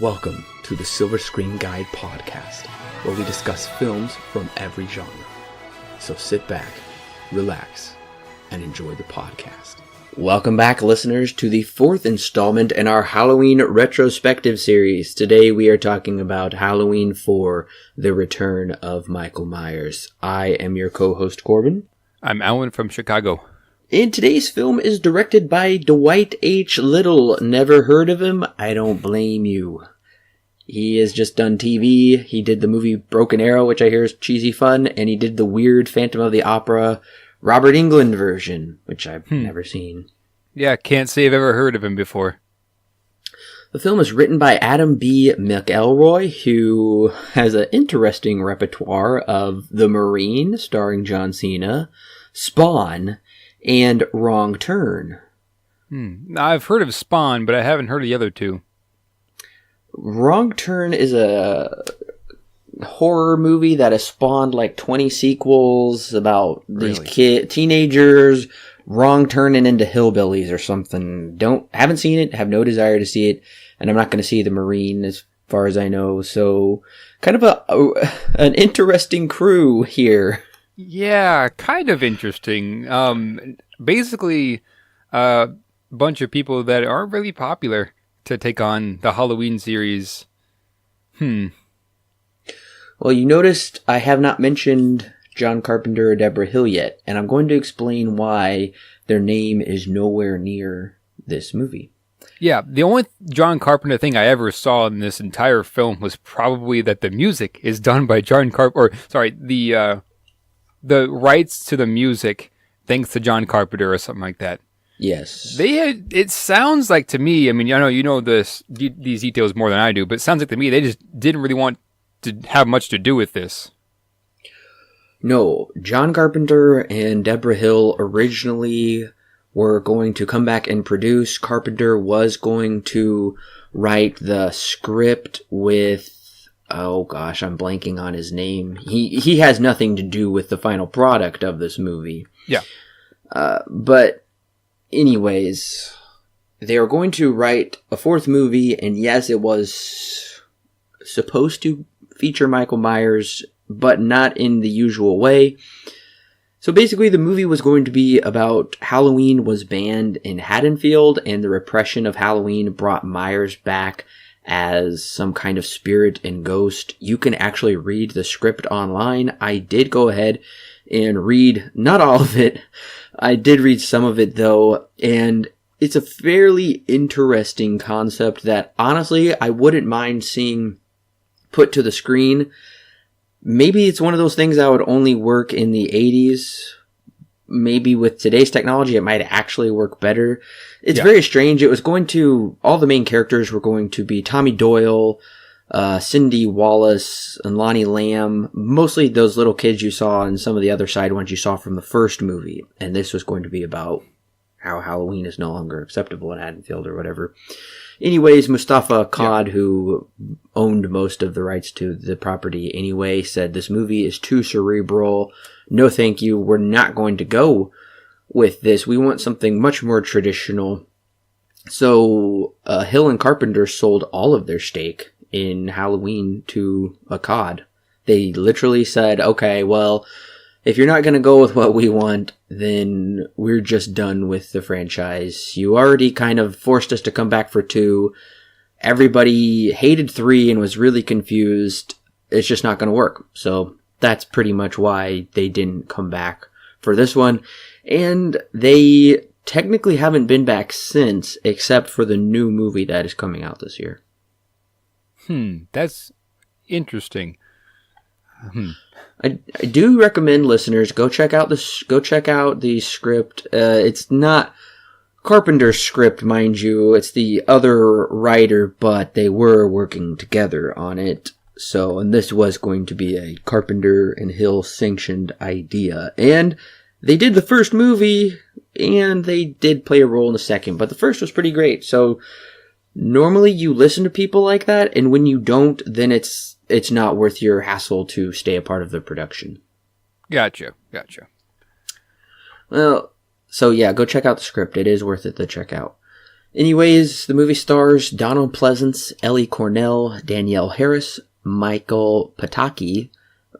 Welcome to the Silver Screen Guide podcast, where we discuss films from every genre. So sit back, relax, and enjoy the podcast. Welcome back, listeners, to the fourth installment in our Halloween retrospective series. Today we are talking about Halloween 4, The Return of Michael Myers. I am your co-host, Corbin. I'm Allen from Chicago. And today's film is directed by Dwight H. Little. Never heard of him? I don't blame you. He has just done TV. He did the movie Broken Arrow, which I hear is cheesy fun, and he did the weird Phantom of the Opera Robert Englund version, which I've never seen. Yeah, can't say I've ever heard of him before. The film is written by Adam B. McElroy, who has an interesting repertoire of The Marine, starring John Cena, Spawn, and Wrong Turn. I've heard of Spawn, but I haven't heard of the other two. Wrong Turn is a horror movie that has spawned like 20 sequels about these teenagers wrong turning into hillbillies or something. Haven't seen it, have no desire to see it, and I'm not going to see The Marine as far as I know. So, kind of an interesting crew here. Yeah, kind of interesting. Basically, a bunch of people that aren't really popular to take on the Halloween series. Well, you noticed I have not mentioned John Carpenter or Debra Hill yet, and I'm going to explain why their name is nowhere near this movie. Yeah, the only John Carpenter thing I ever saw in this entire film was probably that the music is done by John Carpenter, the rights to the music, thanks to John Carpenter or something like that. Yes. It sounds like to me, I mean, I know you know these details more than I do, but it sounds like to me they just didn't really want to have much to do with this. No, John Carpenter and Debra Hill originally were going to come back and produce. Carpenter was going to write the script with, oh gosh, I'm blanking on his name. He has nothing to do with the final product of this movie. Yeah. But anyways, they were going to write a fourth movie, and yes, it was supposed to feature Michael Myers, but not in the usual way. So basically, the movie was going to be about Halloween was banned in Haddonfield, and the repression of Halloween brought Myers back as some kind of spirit and ghost. You can actually read the script online. I did go ahead and read, not all of it. I did read some of it though, and it's a fairly interesting concept that honestly I wouldn't mind seeing put to the screen. Maybe it's one of those things that would only work in the 80s. Maybe with today's technology, it might actually work better. It's very strange. It was all the main characters were going to be Tommy Doyle, Cindy Wallace, and Lonnie Lamb. Mostly those little kids you saw and some of the other side ones you saw from the first movie. And this was going to be about how Halloween is no longer acceptable in Haddonfield or whatever. Anyways, Moustapha Akkad, who owned most of the rights to the property anyway, said this movie is too cerebral. No thank you. We're not going to go with this. We want something much more traditional. So Hill and Carpenter sold all of their stake in Halloween to Akkad. They literally said, okay, well, if you're not going to go with what we want, then we're just done with the franchise. You already kind of forced us to come back for 2. Everybody hated 3 and was really confused. It's just not going to work. So that's pretty much why they didn't come back for this one. And they technically haven't been back since, except for the new movie that is coming out this year. That's interesting. I do recommend listeners go check out the script. It's not Carpenter's script, mind you. It's the other writer, but they were working together on it. So, and this was going to be a Carpenter and Hill sanctioned idea. And they did the first movie, and they did play a role in the second, but the first was pretty great. So, normally you listen to people like that, and when you don't, then it's not worth your hassle to stay a part of the production. Gotcha. Well, so yeah, go check out the script. It is worth it to check out. Anyways, the movie stars Donald Pleasance, Ellie Cornell, Danielle Harris, Michael Pataki,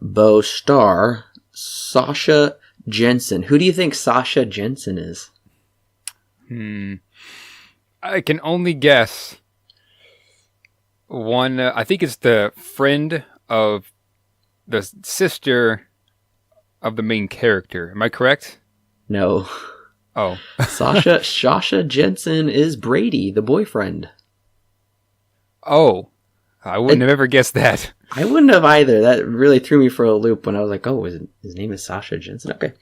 Bo Starr, Sasha Jensen. Who do you think Sasha Jensen is? I can only guess one. I think it's the friend of the sister of the main character. Am I correct? No. Oh. Sasha Jensen is Brady, the boyfriend. Oh. I wouldn't have ever guessed that. I wouldn't have either. That really threw me for a loop when I was like, oh, his name is Sasha Jensen? Okay.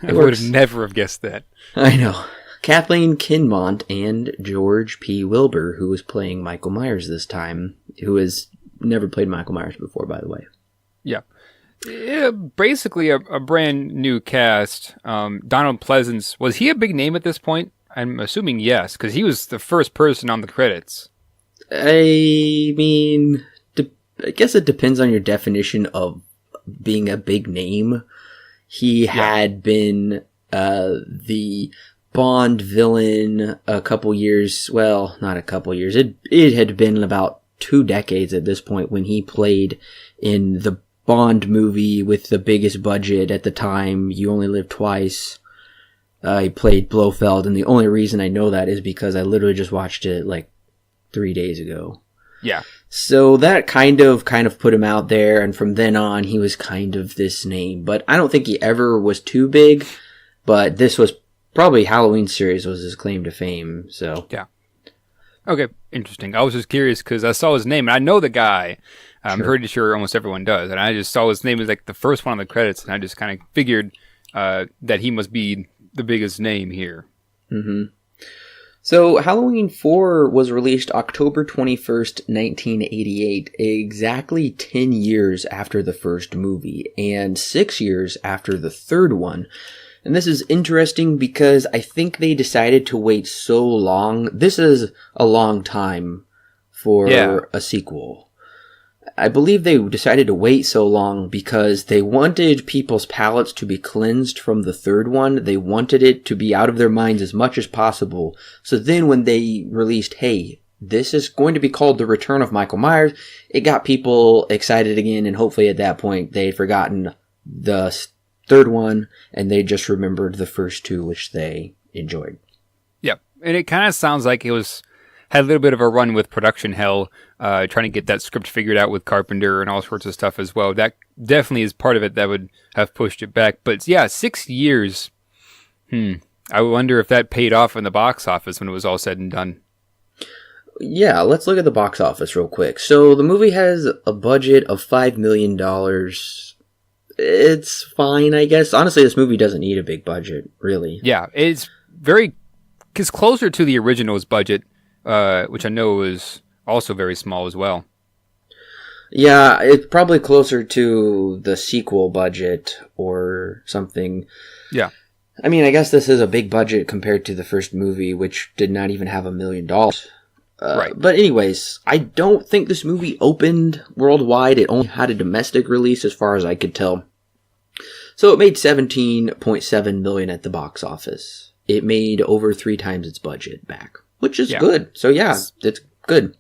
I would have never have guessed that. I know. Kathleen Kinmont and George P. Wilbur, who was playing Michael Myers this time, who has never played Michael Myers before, by the way. Yeah. Basically a brand new cast. Donald Pleasance, was he a big name at this point? I'm assuming yes, because he was the first person on the credits. I mean, I guess it depends on your definition of being a big name. He had been the Bond villain a couple years, well, not a couple years. It had been about 2 decades at this point when he played in the Bond movie with the biggest budget at the time, You Only Live Twice. He played Blofeld, and the only reason I know that is because I literally just watched it like 3 days ago. Yeah. So that kind of put him out there, and from then on, he was kind of this name. But I don't think he ever was too big, but this was probably Halloween series was his claim to fame, so. Yeah. Okay, interesting. I was just curious because I saw his name, and I know the guy. I'm pretty sure almost everyone does, and I just saw his name as like the first one on the credits, and I just kind of figured that he must be the biggest name here. Mm-hmm. So Halloween 4 was released October 21st, 1988, exactly 10 years after the first movie, and 6 years after the third one. And this is interesting because I think they decided to wait so long. This is a long time for a sequel. I believe they decided to wait so long because they wanted people's palates to be cleansed from the third one. They wanted it to be out of their minds as much as possible. So then when they released, hey, this is going to be called The Return of Michael Myers, it got people excited again, and hopefully at that point they had forgotten the third one and they just remembered the first two, which they enjoyed. Yep. And it kind of sounds like it had a little bit of a run with production hell, trying to get that script figured out with Carpenter and all sorts of stuff as well. That definitely is part of it that would have pushed it back. But yeah, 6 years. I wonder if that paid off in the box office when it was all said and done. Yeah, let's look at the box office real quick. So the movie has a budget of $5 million. It's fine, I guess. Honestly, this movie doesn't need a big budget, really. Yeah, it's closer to the original's budget, which I know was also very small as well. Yeah, it's probably closer to the sequel budget or something. Yeah. I mean, I guess this is a big budget compared to the first movie, which did not even have $1 million. Right. But anyways, I don't think this movie opened worldwide. It only had a domestic release as far as I could tell. So it made $17.7 million at the box office. It made over 3 times its budget back, which is good. So yeah, it's good.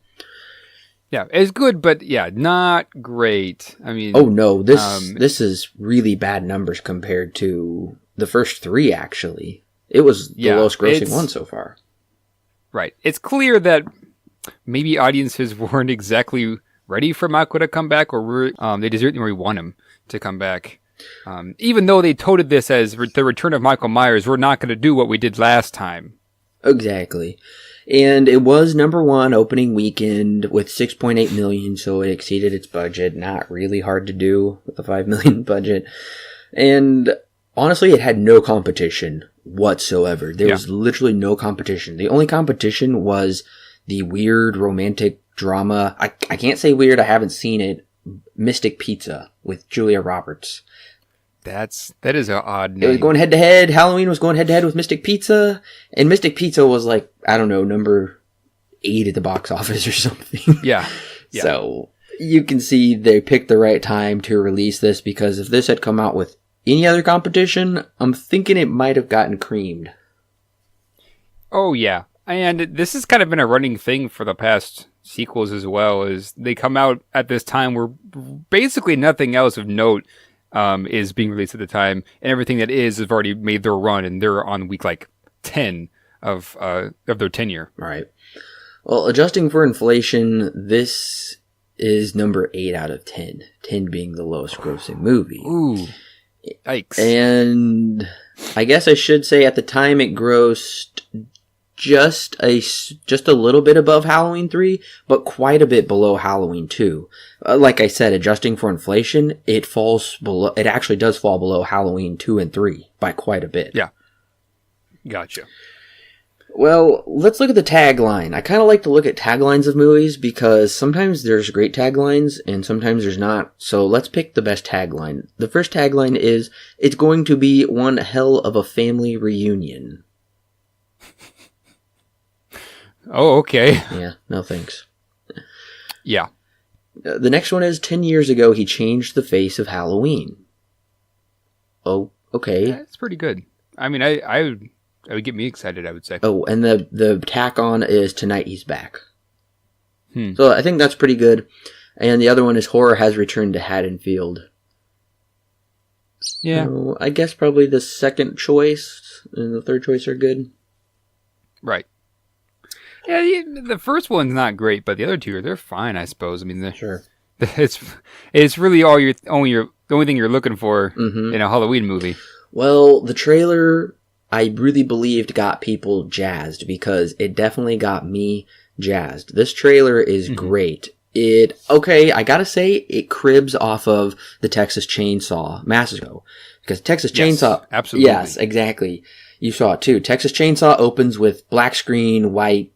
Yeah, it's good, but yeah, not great. I mean, oh no, this is really bad numbers compared to the first 3. Actually, it was the lowest grossing one so far. Right. It's clear that maybe audiences weren't exactly ready for Michael to come back, or they just didn't really want him to come back. Even though they touted this as the return of Michael Myers, we're not going to do what we did last time. Exactly. And it was number 1 opening weekend with $6.8 million, so it exceeded its budget. Not really hard to do with a $5 million budget. And honestly, it had no competition whatsoever. There was literally no competition. The only competition was the weird romantic drama. I can't say weird, I haven't seen it. Mystic Pizza with Julia Roberts. That is an odd name. It was going head to head. Halloween was going head to head with Mystic Pizza, and Mystic Pizza was like, I don't know, number 8 at the box office or something. Yeah. So you can see they picked the right time to release this, because if this had come out with any other competition, I'm thinking it might have gotten creamed. Oh yeah. And this has kind of been a running thing for the past sequels as well, is they come out at this time where basically nothing else of note is being released at the time, and everything that is have already made their run, and they're on week like 10 of their tenure. Right. Well, adjusting for inflation, this is number 8 out of 10. 10 being the lowest grossing movie. Ooh. Yikes. And I guess I should say at the time it grossed just a little bit above Halloween 3, but quite a bit below Halloween 2. Like I said, adjusting for inflation, it actually does fall below Halloween 2 and 3 by quite a bit. Yeah. Gotcha. Well, let's look at the tagline. I kind of like to look at taglines of movies because sometimes there's great taglines and sometimes there's not. So let's pick the best tagline. The first tagline is, "It's going to be one hell of a family reunion." Oh, okay. Yeah, no thanks. Yeah. The next one is, 10 years ago he changed the face of Halloween. Oh, okay. That's pretty good. I mean, I would get me excited, I would say. Oh, and the tack on is, tonight he's back. So I think that's pretty good. And the other one is, horror has returned to Haddonfield. Yeah. So I guess probably the second choice and the third choice are good. Right. Yeah, the first one's not great, but the other two, they're fine, I suppose. I mean, Sure. It's really the only thing you're looking for in a Halloween movie. Well, the trailer, I really believed, got people jazzed because it definitely got me jazzed. This trailer is great. I gotta say, it cribs off of the Texas Chainsaw Massacre. Because Texas Chainsaw... absolutely. Yes, exactly. You saw it too. Texas Chainsaw opens with black screen, white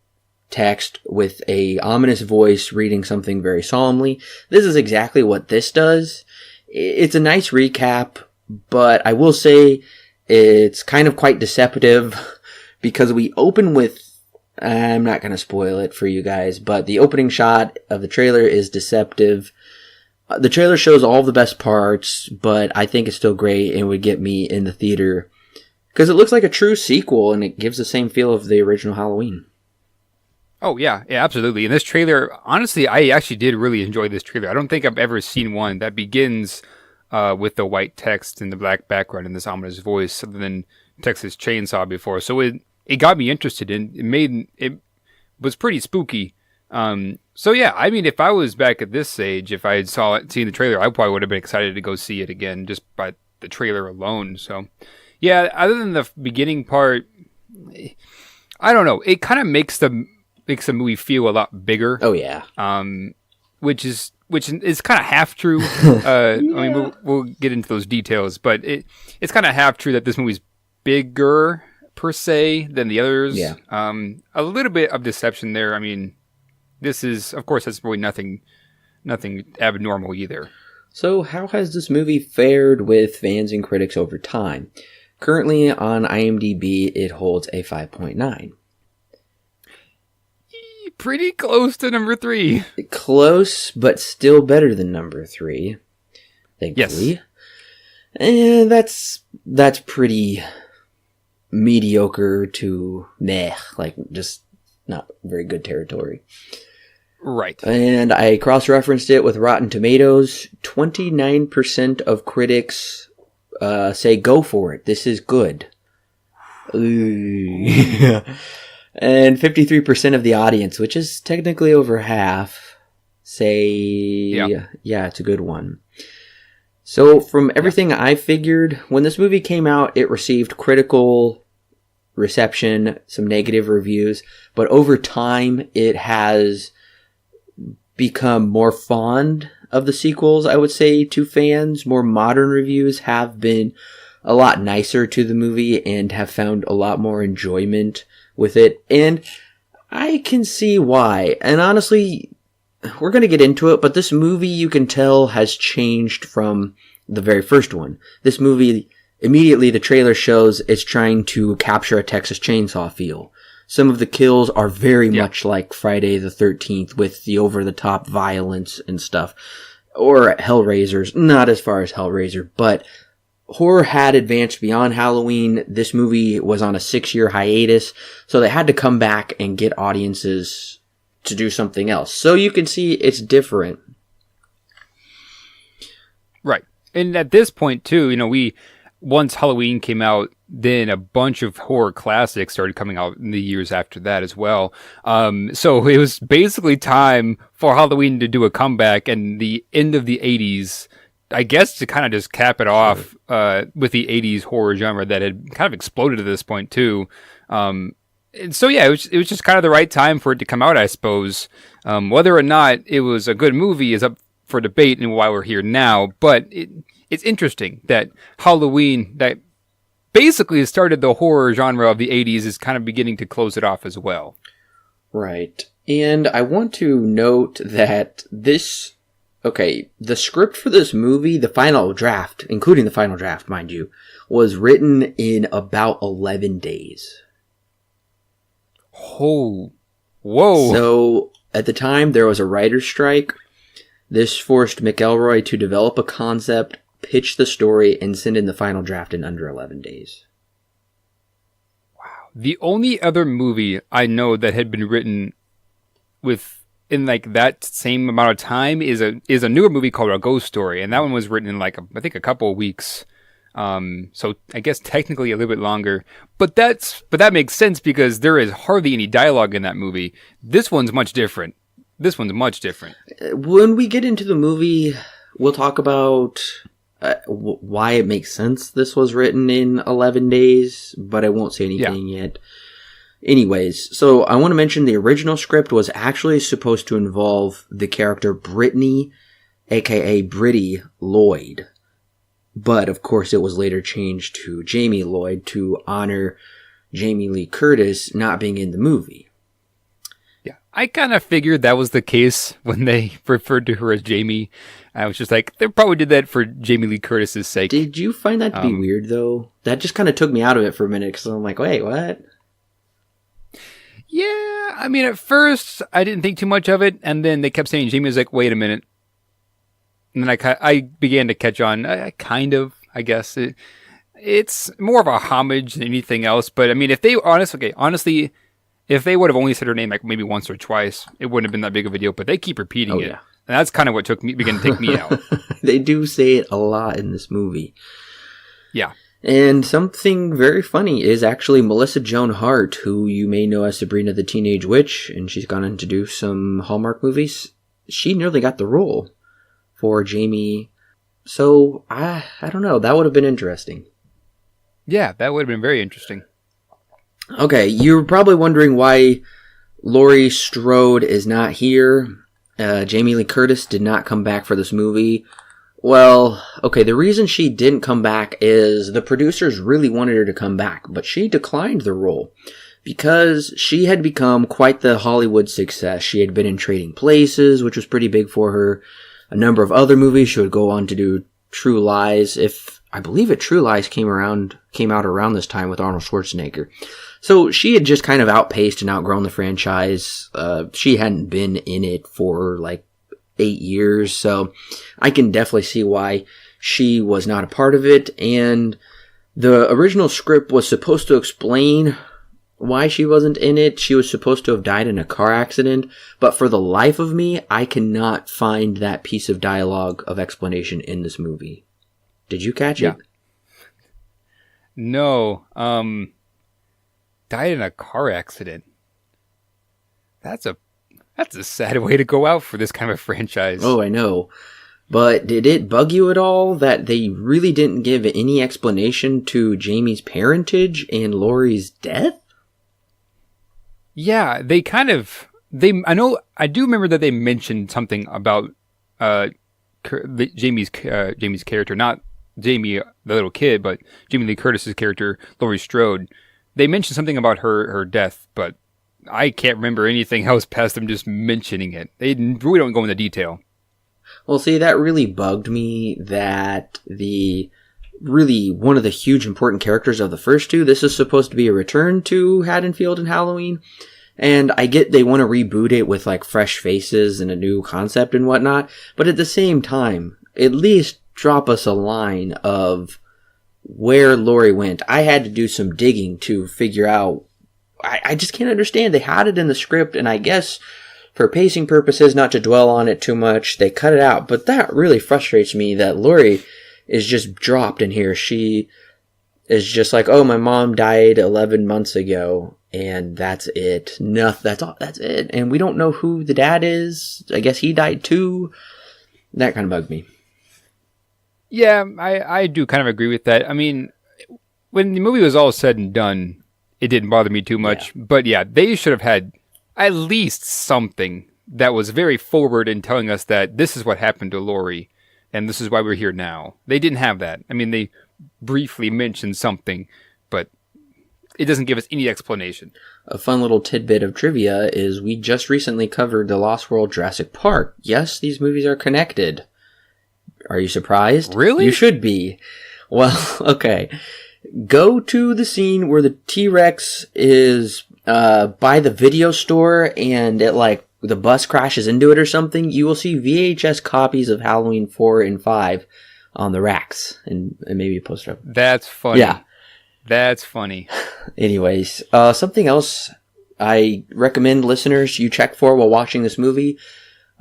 text with a ominous voice reading something very solemnly. This is exactly what this does. It's a nice recap, but I will say it's kind of quite deceptive because we open with... I'm not going to spoil it for you guys, but the opening shot of the trailer is deceptive. The trailer shows all the best parts, but I think it's still great and would get me in the theater because it looks like a true sequel and it gives the same feel of the original Halloween. Oh, yeah, absolutely. And this trailer, honestly, I actually did really enjoy this trailer. I don't think I've ever seen one that begins with the white text and the black background and this ominous voice other than Texas Chainsaw before. So it got me interested in it was pretty spooky. So yeah, I mean, if I was back at this age, if I had seen the trailer, I probably would have been excited to go see it again just by the trailer alone. So yeah, other than the beginning part, I don't know. It kind of makes the movie feel a lot bigger. Oh yeah. Which is kind of half true. I mean, we'll get into those details, but it's kind of half true that this movie's bigger per se than the others. Yeah. A little bit of deception there. I mean, this is, of course, that's really nothing abnormal either. So how has this movie fared with fans and critics over time? Currently on IMDb, it holds a 5.9. Pretty close to number 3. Close, but still better than number 3. Thankfully. Yes. And that's pretty mediocre to like just not very good territory. Right. And I cross-referenced it with Rotten Tomatoes. 29% of critics say go for it. This is good. Ooh. And 53% of the audience, which is technically over half, say, yeah, it's a good one. So from everything I figured, when this movie came out, it received critical reception, some negative reviews, but over time, it has become more fond of the sequels, I would say, to fans. More modern reviews have been a lot nicer to the movie and have found a lot more enjoyment with it, and I can see why. And honestly, we're going to get into it, but this movie, you can tell, has changed from the very first one. This movie, immediately the trailer shows it's trying to capture a Texas Chainsaw feel. Some of the kills are very much like Friday the 13th with the over-the-top violence and stuff. Or Hellraiser's, not as far as Hellraiser, but horror had advanced beyond Halloween. This movie was on a 6-year hiatus, so they had to come back and get audiences to do something else. So you can see it's different. Right. And at this point, too, once Halloween came out, then a bunch of horror classics started coming out in the years after that as well. So it was basically time for Halloween to do a comeback, and the end of the 80s, I guess, to kind of just cap it off with the 80s horror genre that had kind of exploded at this point, too. And so, yeah, it was just kind of the right time for it to come out, I suppose. Whether or not it was a good movie is up for debate and why we're here now, but it's interesting that Halloween, that basically started the horror genre of the 80s, is kind of beginning to close it off as well. Right. And I want to note that the script for this movie, the final draft, including the final draft, mind you, was written in about 11 days. Oh, whoa. So, at the time, there was a writer's strike. This forced McElroy to develop a concept, pitch the story, and send in the final draft in under 11 days. Wow. The only other movie I know that had been written in like that same amount of time is a newer movie called A Ghost Story, and that one was written in I think a couple of weeks. So I guess technically a little bit longer, but that makes sense because there is hardly any dialogue in that movie. This one's much different. When we get into the movie, we'll talk about why it makes sense this was written in 11 days, but I won't say anything yet. Anyways, so I want to mention the original script was actually supposed to involve the character Brittany, aka Britty Lloyd. But, of course, it was later changed to Jamie Lloyd to honor Jamie Lee Curtis not being in the movie. Yeah, I kind of figured that was the case when they referred to her as Jamie. I was just like, they probably did that for Jamie Lee Curtis's sake. Did you find that to be weird, though? That just kind of took me out of it for a minute, because I'm like, wait, what? Yeah, I mean, at first, I didn't think too much of it, and then they kept saying Jamie. Was like, wait a minute. And then I began to catch on, kind of, I guess. It's more of a homage than anything else, but I mean, honestly, if they would have only said her name like maybe once or twice, it wouldn't have been that big of a deal, but they keep repeating it. Yeah. And that's kind of what began to take me out. They do say it a lot in this movie. Yeah. And something very funny is actually Melissa Joan Hart, who you may know as Sabrina the Teenage Witch, and she's gone on to do some Hallmark movies. She nearly got the role for Jamie. So, I don't know. That would have been interesting. Yeah, that would have been very interesting. Okay, you're probably wondering why Laurie Strode is not here. Jamie Lee Curtis did not come back for this movie. Well, okay, the reason she didn't come back is the producers really wanted her to come back, but she declined the role because she had become quite the Hollywood success. She had been in Trading Places, which was pretty big for her. A number of other movies. She would go on to do True Lies. I believe True Lies came out around this time with Arnold Schwarzenegger. So she had just kind of outpaced and outgrown the franchise. She hadn't been in it for like 8 years, so I can definitely see why she was not a part of it. And the original script was supposed to explain why she wasn't in it. She was supposed to have died in a car accident, but for the life of me, I cannot find that piece of dialogue of explanation in this movie. Did you catch it? No. Died in a car accident. That's a sad way to go out for this kind of franchise. Oh, I know. But did it bug you at all that they really didn't give any explanation to Jamie's parentage and Laurie's death? Yeah, I do remember that they mentioned something about Jamie's character, not Jamie the little kid, but Jamie Lee Curtis's character, Laurie Strode. They mentioned something about her death, but I can't remember anything else past them just mentioning it. They really don't go into detail. Well, see, that really bugged me that one of the huge important characters of the first two, this is supposed to be a return to Haddonfield and Halloween. And I get they want to reboot it with like fresh faces and a new concept and whatnot. But at the same time, at least drop us a line of where Lori went. I had to do some digging to figure out. I just can't understand. They had it in the script, and I guess for pacing purposes, not to dwell on it too much, they cut it out. But that really frustrates me that Lori is just dropped in here. She is just like, oh, my mom died 11 months ago, and that's it. That's it. And we don't know who the dad is. I guess he died too. That kind of bugged me. Yeah, I do kind of agree with that. I mean, when the movie was all said and done, it didn't bother me too much. Yeah. But yeah, they should have had at least something that was very forward in telling us that this is what happened to Lori, and this is why we're here now. They didn't have that. I mean, they briefly mentioned something, but it doesn't give us any explanation. A fun little tidbit of trivia is we just recently covered The Lost World Jurassic Park. Yes, these movies are connected. Are you surprised? Really? You should be. Well, okay. Go to the scene where the T-Rex is by the video store and the bus crashes into it or something. You will see VHS copies of Halloween 4 and 5 on the racks and maybe a poster up. That's funny. Yeah. That's funny. Anyways, something else I recommend listeners you check for while watching this movie.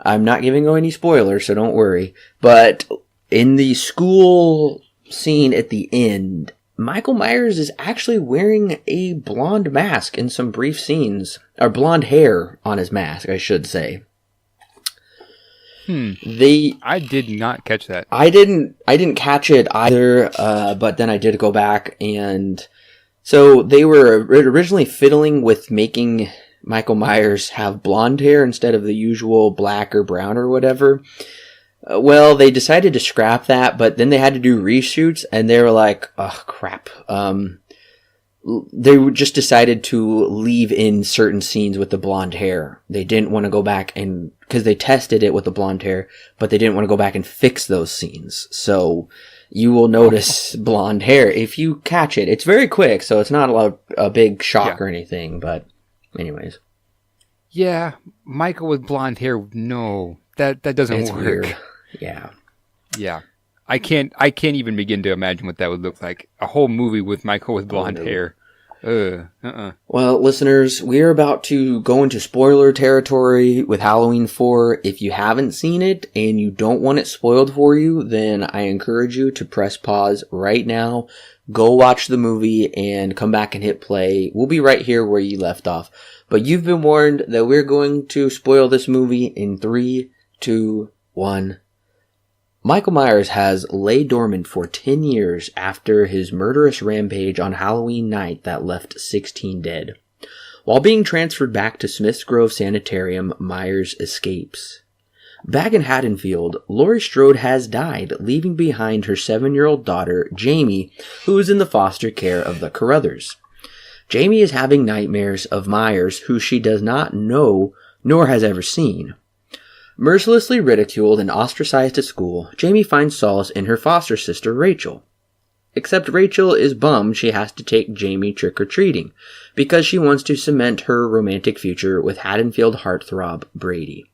I'm not giving away any spoilers, so don't worry. But in the school scene at the end, Michael Myers is actually wearing a blonde mask in some brief scenes. Or blonde hair on his mask, I should say. I did not catch that. I didn't catch it either, but then I did go back, and so they were originally fiddling with making Michael Myers have blonde hair instead of the usual black or brown or whatever. Well, they decided to scrap that, but then they had to do reshoots, and they were like, oh, crap. They just decided to leave in certain scenes with the blonde hair. They didn't want to go back and, because they tested it with the blonde hair, but they didn't want to go back and fix those scenes. So you will notice blonde hair if you catch it. It's very quick, so it's not a big shock or anything, but anyways. Yeah, Michael with blonde hair, no, that doesn't work. Weird. Yeah. Yeah. I can't even begin to imagine what that would look like. A whole movie with Michael with blonde hair. Well, listeners, we're about to go into spoiler territory with Halloween 4. If you haven't seen it and you don't want it spoiled for you, then I encourage you to press pause right now. Go watch the movie and come back and hit play. We'll be right here where you left off. But you've been warned that we're going to spoil this movie in 3, 2, 1. Michael Myers has lay dormant for 10 years after his murderous rampage on Halloween night that left 16 dead. While being transferred back to Smith's Grove Sanitarium, Myers escapes. Back in Haddonfield, Laurie Strode has died, leaving behind her 7-year-old daughter, Jamie, who is in the foster care of the Carruthers. Jamie is having nightmares of Myers, who she does not know nor has ever seen. Mercilessly ridiculed and ostracized at school, Jamie finds solace in her foster sister, Rachel. Except Rachel is bummed she has to take Jamie trick-or-treating, because she wants to cement her romantic future with Haddonfield heartthrob, Brady.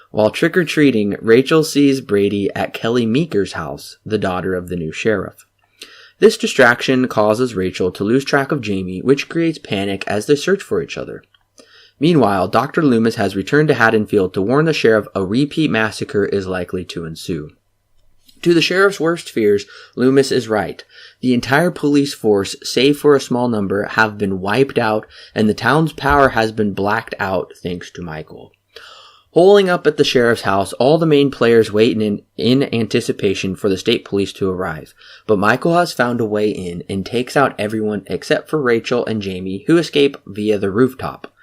While trick-or-treating, Rachel sees Brady at Kelly Meeker's house, the daughter of the new sheriff. This distraction causes Rachel to lose track of Jamie, which creates panic as they search for each other. Meanwhile, Dr. Loomis has returned to Haddonfield to warn the sheriff a repeat massacre is likely to ensue. To the sheriff's worst fears, Loomis is right. The entire police force, save for a small number, have been wiped out, and the town's power has been blacked out thanks to Michael. Holing up at the sheriff's house, all the main players wait in anticipation for the state police to arrive. But Michael has found a way in and takes out everyone except for Rachel and Jamie, who escape via the rooftop.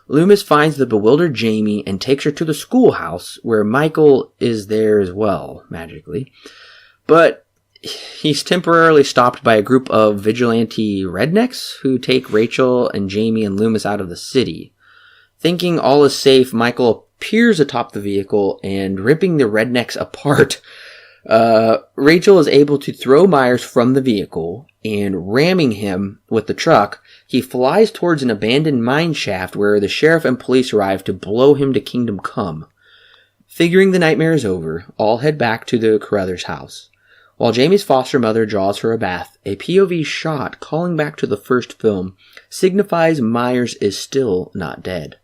Loomis finds the bewildered Jamie and takes her to the schoolhouse, where Michael is there as well, magically. But he's temporarily stopped by a group of vigilante rednecks who take Rachel and Jamie and Loomis out of the city. Thinking all is safe, Michael appears atop the vehicle and ripping the rednecks apart. Rachel is able to throw Myers from the vehicle, and ramming him with the truck, he flies towards an abandoned mine shaft where the sheriff and police arrive to blow him to Kingdom Come. Figuring the nightmare is over, all head back to the Carruthers' house. While Jamie's foster mother draws her a bath, a POV shot calling back to the first film signifies Myers is still not dead.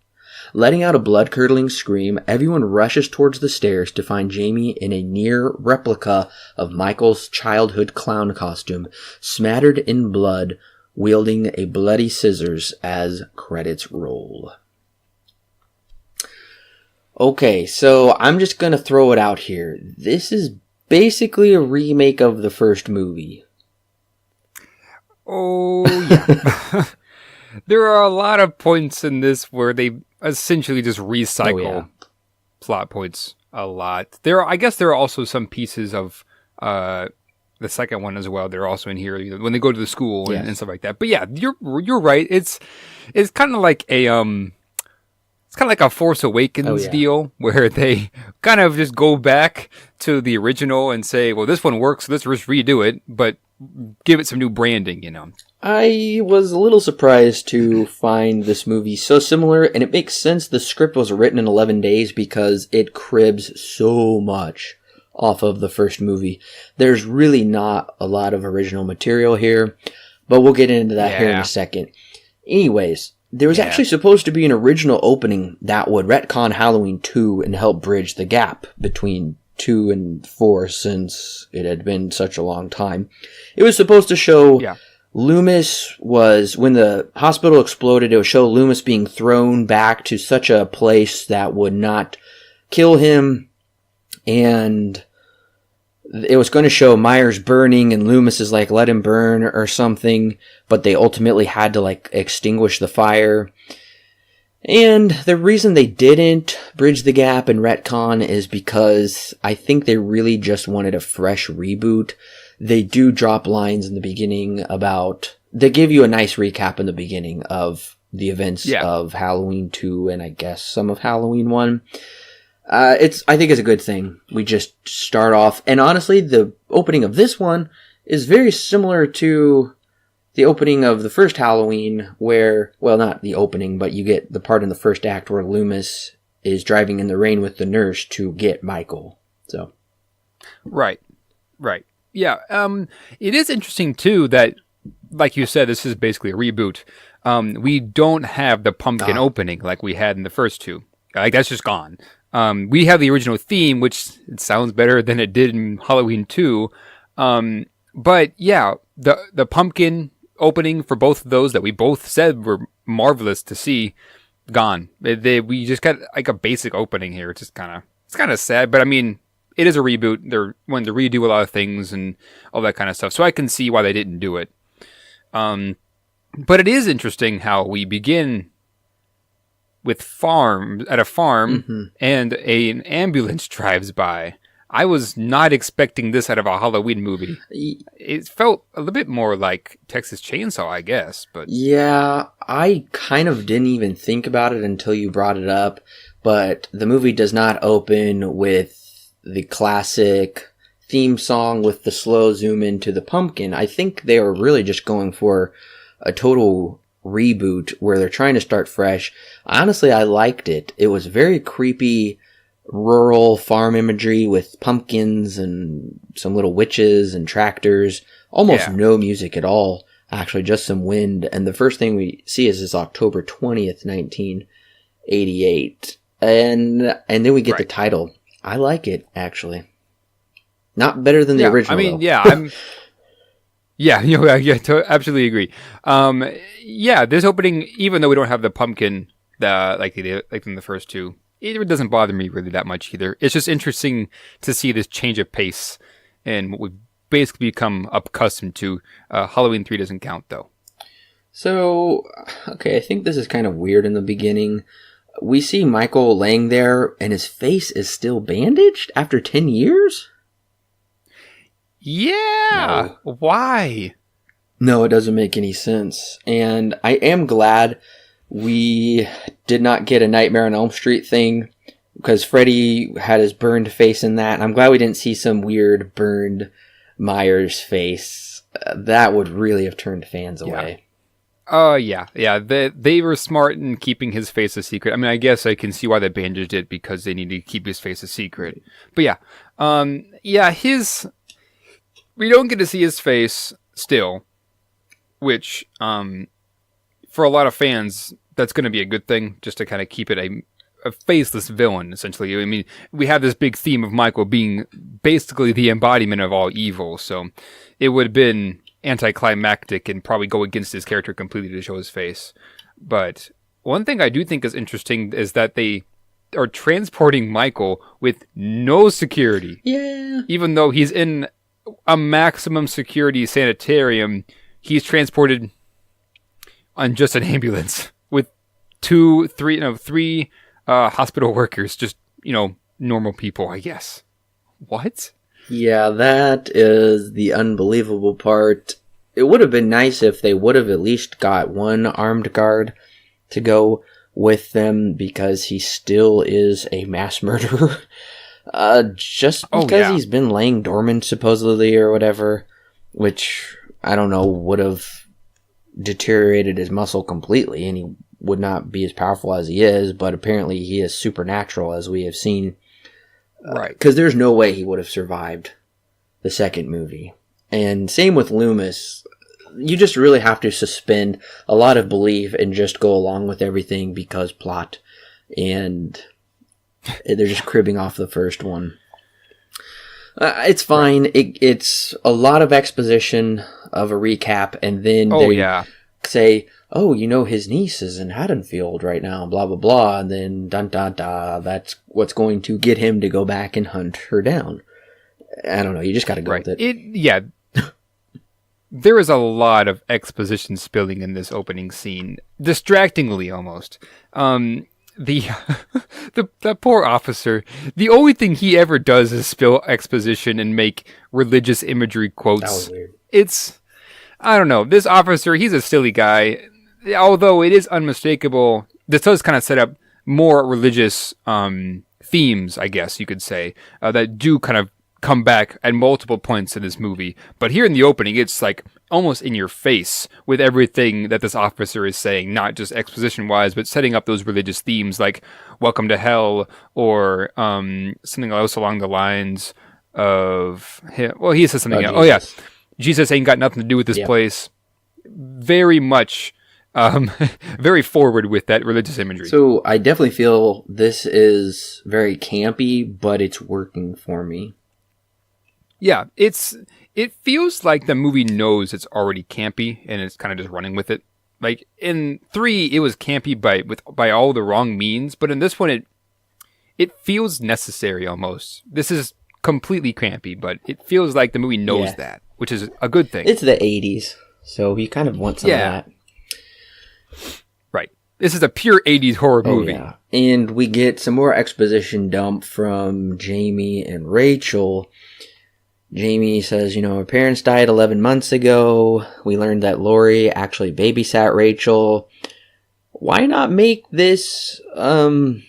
Letting out a blood-curdling scream, everyone rushes towards the stairs to find Jamie in a near replica of Michael's childhood clown costume, smattered in blood, wielding a bloody scissors as credits roll. Okay, so I'm just gonna throw it out here. This is basically a remake of the first movie. Oh, yeah. There are a lot of points in this where they essentially just recycle plot points a lot. I guess there are also some pieces of the second one as well. They're also in here when they go to the school and stuff like that. But yeah, you're right. It's kind of like a Force Awakens deal where they kind of just go back to the original and say, well, this one works, so let's just redo it, but give it some new branding, you know. I was a little surprised to find this movie so similar, and it makes sense the script was written in 11 days because it cribs so much off of the first movie. There's really not a lot of original material here, but we'll get into that here in a second. Anyways, there was actually supposed to be an original opening that would retcon Halloween 2 and help bridge the gap between 2 and 4 since it had been such a long time. It was supposed to show Loomis was, when the hospital exploded, it would show Loomis being thrown back to such a place that would not kill him, and it was going to show Myers burning and Loomis is like, let him burn or something, but they ultimately had to like extinguish the fire. And the reason they didn't bridge the gap and retcon is because I think they really just wanted a fresh reboot. They do drop lines in the beginning they give you a nice recap in the beginning of the events of Halloween 2 and I guess some of Halloween 1. I think it's a good thing. We just start off, and honestly, the opening of this one is very similar to the opening of the first Halloween where, well, not the opening, but you get the part in the first act where Loomis is driving in the rain with the nurse to get Michael. So. Right. Yeah. It is interesting too that, like you said, this is basically a reboot. We don't have the pumpkin opening like we had in the first two. Like that's just gone. We have the original theme, which it sounds better than it did in Halloween 2. But yeah, the pumpkin opening for both of those that we both said were marvelous to see, gone. We just got like a basic opening here. It's kind of sad, but I mean, it is a reboot. They're wanting to redo a lot of things and all that kind of stuff. So I can see why they didn't do it. But it is interesting how we begin with at a farm and an ambulance drives by. I was not expecting this out of a Halloween movie. It felt a little bit more like Texas Chainsaw, I guess. But yeah, I kind of didn't even think about it until you brought it up. But the movie does not open with the classic theme song with the slow zoom into the pumpkin. I think they are really just going for a total reboot where they're trying to start fresh. Honestly, I liked it. It was very creepy, rural farm imagery with pumpkins and some little witches and tractors. Almost no music at all, actually, just some wind. And the first thing we see is October 20th, 1988. And then we get the title. I like it, actually. Not better than the original, I mean, though. Absolutely agree. This opening, even though we don't have the pumpkin, like in the first two, it doesn't bother me really that much either. It's just interesting to see this change of pace and what we've basically become accustomed to. Halloween 3 doesn't count, though. So, okay, I think this is kind of weird in the beginning. We see Michael laying there, and his face is still bandaged after 10 years? Yeah! No. Why? No, it doesn't make any sense. And I am glad we did not get a Nightmare on Elm Street thing, because Freddy had his burned face in that, and I'm glad we didn't see some weird burned Myers face. That would really have turned fans away. Yeah. They were smart in keeping his face a secret. I mean, I guess I can see why they bandaged it, because they needed to keep his face a secret. But we don't get to see his face still, which for a lot of fans, that's going to be a good thing, just to kind of keep it a faceless villain, essentially. I mean, we have this big theme of Michael being basically the embodiment of all evil, so it would have been anticlimactic and probably go against his character completely to show his face. But one thing I do think is interesting is that they are transporting Michael with no security. Yeah. Even though he's in a maximum security sanitarium, he's transported on just an ambulance with three hospital workers, just, normal people, I guess. What? Yeah, that is the unbelievable part. It would have been nice if they would have at least got one armed guard to go with them, because he still is a mass murderer. Just because he's been laying dormant, supposedly, or whatever, which, I don't know, would have deteriorated his muscle completely, and he would not be as powerful as he is, but apparently he is supernatural, as we have seen. Right. Because there's no way he would have survived the second movie. And same with Loomis. You just really have to suspend a lot of belief and just go along with everything because plot. And they're just cribbing off the first one. It's fine. It's a lot of exposition of a recap, and then they say, oh, his niece is in Haddonfield right now, blah, blah, blah, and then dun-dun-dun, that's what's going to get him to go back and hunt her down. I don't know, you just gotta go with it. There is a lot of exposition spilling in this opening scene, distractingly almost. The poor officer, the only thing he ever does is spill exposition and make religious imagery quotes. That was weird. I don't know, this officer, he's a silly guy. Although it is unmistakable, this does kind of set up more religious themes, I guess you could say, that do kind of come back at multiple points in this movie. But here in the opening, it's like almost in your face with everything that this officer is saying, not just exposition-wise, but setting up those religious themes like welcome to hell, or something else along the lines of... Well, he says something else. Oh, yeah. Jesus ain't got nothing to do with this place. Very much... very forward with that religious imagery. So I definitely feel this is very campy, but it's working for me. Yeah, it feels like the movie knows it's already campy, and it's kind of just running with it. Like in 3, it was campy by all the wrong means, but in this one, it feels necessary almost. This is completely campy, but it feels like the movie knows that, which is a good thing. It's the 80s, so you kind of want some of that. Right. This is a pure 80s horror movie. Yeah. And we get some more exposition dump from Jamie and Rachel. Jamie says, her parents died 11 months ago. We learned that Lori actually babysat Rachel. Why not make this the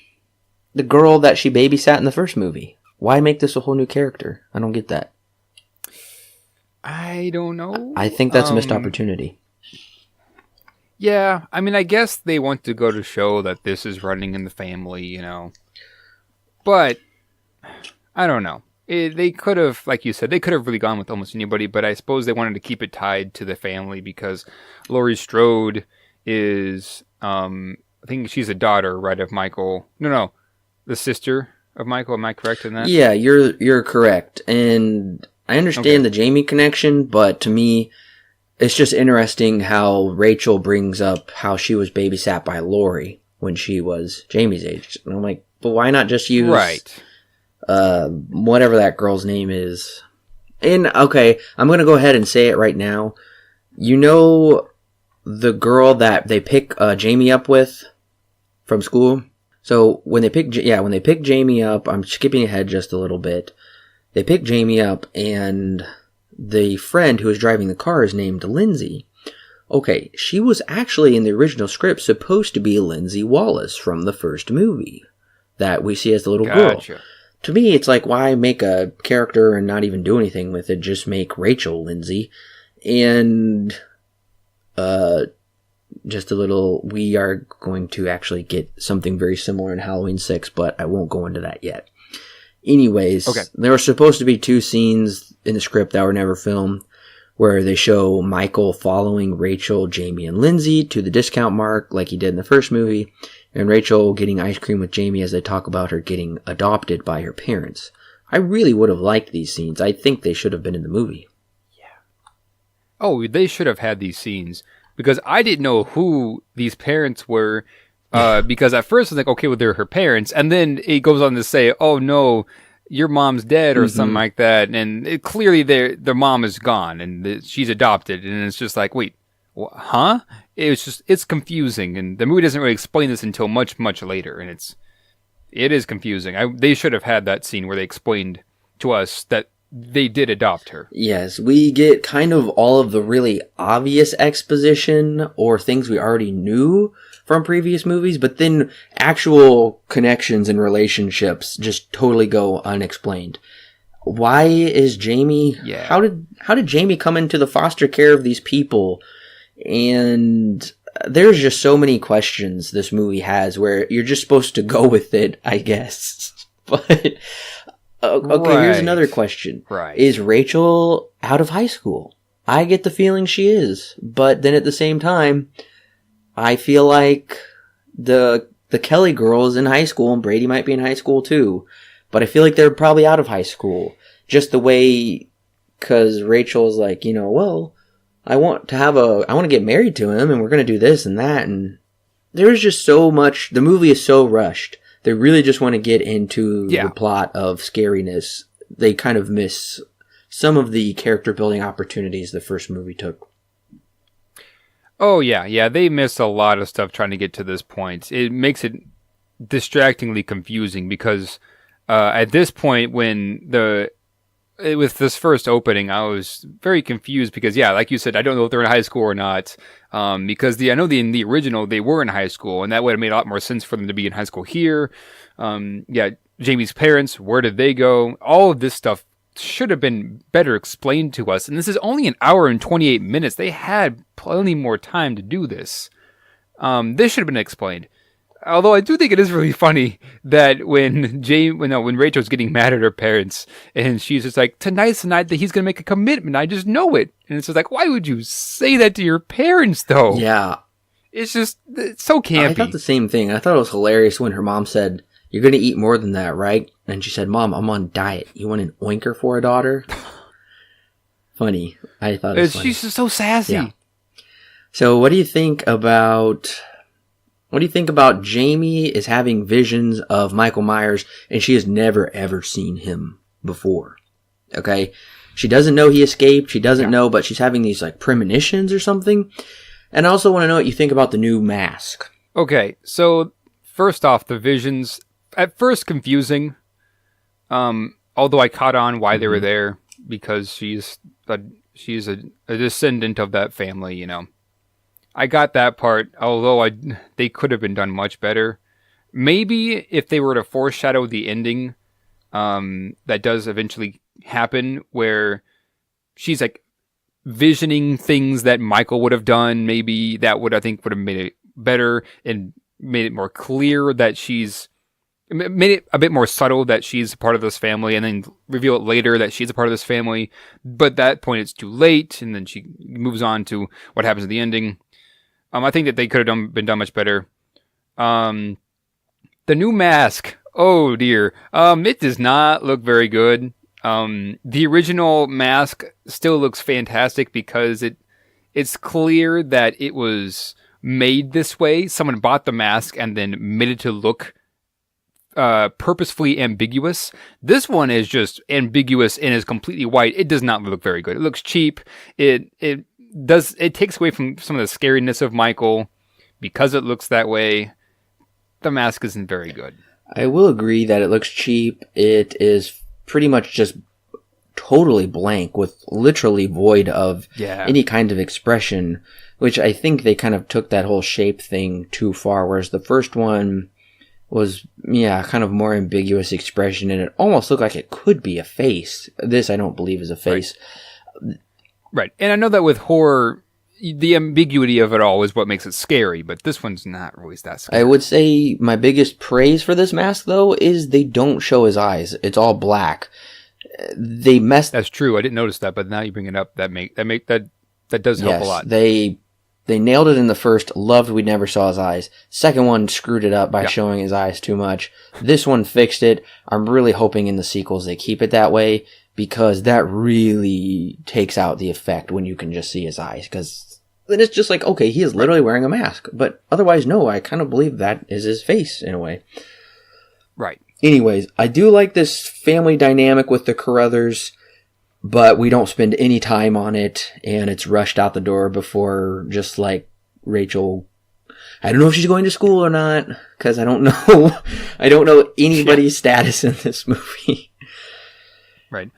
girl that she babysat in the first movie? Why make this a whole new character? I don't get that. I don't know. I think that's a missed opportunity. Yeah, I mean, I guess they want to go to show that this is running in the family, But, I don't know. They could have, like you said, they could have really gone with almost anybody, but I suppose they wanted to keep it tied to the family because Laurie Strode is, I think she's a daughter, right, of Michael. No, the sister of Michael. Am I correct in that? Yeah, you're correct. And I understand the Jamie connection, but to me, it's just interesting how Rachel brings up how she was babysat by Lori when she was Jamie's age. And I'm like, but why not just use whatever that girl's name is? And, okay, I'm going to go ahead and say it right now. The girl that they pick Jamie up with from school? So, when they pick Jamie up, I'm skipping ahead just a little bit. They pick Jamie up, and the friend who was driving the car is named Lindsay. Okay, she was actually in the original script supposed to be Lindsay Wallace from the first movie that we see as the little girl. To me, it's like, why make a character and not even do anything with it? Just make Rachel Lindsay. And just a little, we are going to actually get something very similar in Halloween 6, but I won't go into that yet. Anyways, Okay. there were supposed to be 2 scenes in the script that were never filmed, where they show Michael following Rachel, Jamie, and Lindsay to the discount mark like he did in the first movie, and Rachel getting ice cream with Jamie as they talk about her getting adopted by her parents. I really would have liked these scenes. I think they should have been in the movie. Oh, they should have had these scenes, because I didn't know who these parents were, because at first I was like, okay, well, they're her parents, and then it goes on to say, oh no, your mom's dead, or something like that, and clearly their mom is gone, and she's adopted, and it's just like, wait, huh? It's confusing, and the movie doesn't really explain this until much, much later, and it is confusing. They should have had that scene where they explained to us that they did adopt her. Yes, we get kind of all of the really obvious exposition or things we already knew from previous movies, but then actual connections and relationships just totally go unexplained. Why is Jamie... Yeah. How did Jamie come into the foster care of these people? And there's just so many questions this movie has where you're just supposed to go with it, I guess. But... Okay, here's another question. Right. Is Rachel out of high school? I get the feeling she is. But then at the same time, I feel like the Kelly girl is in high school and Brady might be in high school too. But I feel like they're probably out of high school. Just the way, because Rachel's like, well, I want to get married to him and we're going to do this and that. And there's just so much, the movie is so rushed. They really just want to get into the plot of scariness. They kind of miss some of the character building opportunities the first movie took. Oh, yeah. They miss a lot of stuff trying to get to this point. It makes it distractingly confusing because at this point, with this first opening, I was very confused because, like you said, I don't know if they're in high school or not. Because I know in the original they were in high school, and that would have made a lot more sense for them to be in high school here. Jamie's parents, where did they go? All of this stuff should have been better explained to us. And this is only an hour and 28 minutes. They had plenty more time to do this. This should have been explained. Although I do think it is really funny that when Rachel's getting mad at her parents and she's just like, tonight's the night that he's going to make a commitment. I just know it. And it's just like, why would you say that to your parents though? Yeah. It's so campy. I thought the same thing. I thought it was hilarious when her mom said, you're going to eat more than that, right? And she said, Mom, I'm on diet. You want an oinker for a daughter? Funny. I thought it was funny. She's just so sassy. Yeah. So what do you think about Jamie is having visions of Michael Myers and she has never ever seen him before? Okay. She doesn't know he escaped. She doesn't know, but she's having these like premonitions or something. And I also want to know what you think about the new mask. Okay. So first off, the visions at first confusing. Although I caught on why they were there because she's a descendant of that family, I got that part, although they could have been done much better. Maybe if they were to foreshadow the ending, that does eventually happen, where she's like visioning things that Michael would have done. Maybe that would have made it better and made it more clear that made it a bit more subtle that she's a part of this family, and then reveal it later that she's a part of this family. But at that point, it's too late, and then she moves on to what happens at the ending. I think that they could have been done much better. The new mask. Oh dear. It does not look very good. The original mask still looks fantastic because it's clear that it was made this way. Someone bought the mask and then made it to look purposefully ambiguous. This one is just ambiguous and is completely white. It does not look very good. It looks cheap. It takes away from some of the scariness of Michael because it looks that way. The mask isn't very good. I will agree that it looks cheap. It is pretty much just totally blank with literally void of any kind of expression, which I think they kind of took that whole shape thing too far, whereas the first one was, kind of more ambiguous expression, and it almost looked like it could be a face. This I don't believe is a face. Right. And I know that with horror, the ambiguity of it all is what makes it scary, but this one's not really that scary. I would say my biggest praise for this mask, though, is they don't show his eyes. It's all black. That's true. I didn't notice that, but now you bring it up. That does help a lot. They nailed it in the first. Loved we never saw his eyes. Second one screwed it up by showing his eyes too much. This one fixed it. I'm really hoping in the sequels they keep it that way, because that really takes out the effect when you can just see his eyes. Because then it's just like, okay, he is literally wearing a mask. But otherwise, no, I kind of believe that is his face in a way. Right. Anyways, I do like this family dynamic with the Carruthers, but we don't spend any time on it, and it's rushed out the door before, just like Rachel. I don't know if she's going to school or not, because I don't know. I don't know anybody's status in this movie. Right.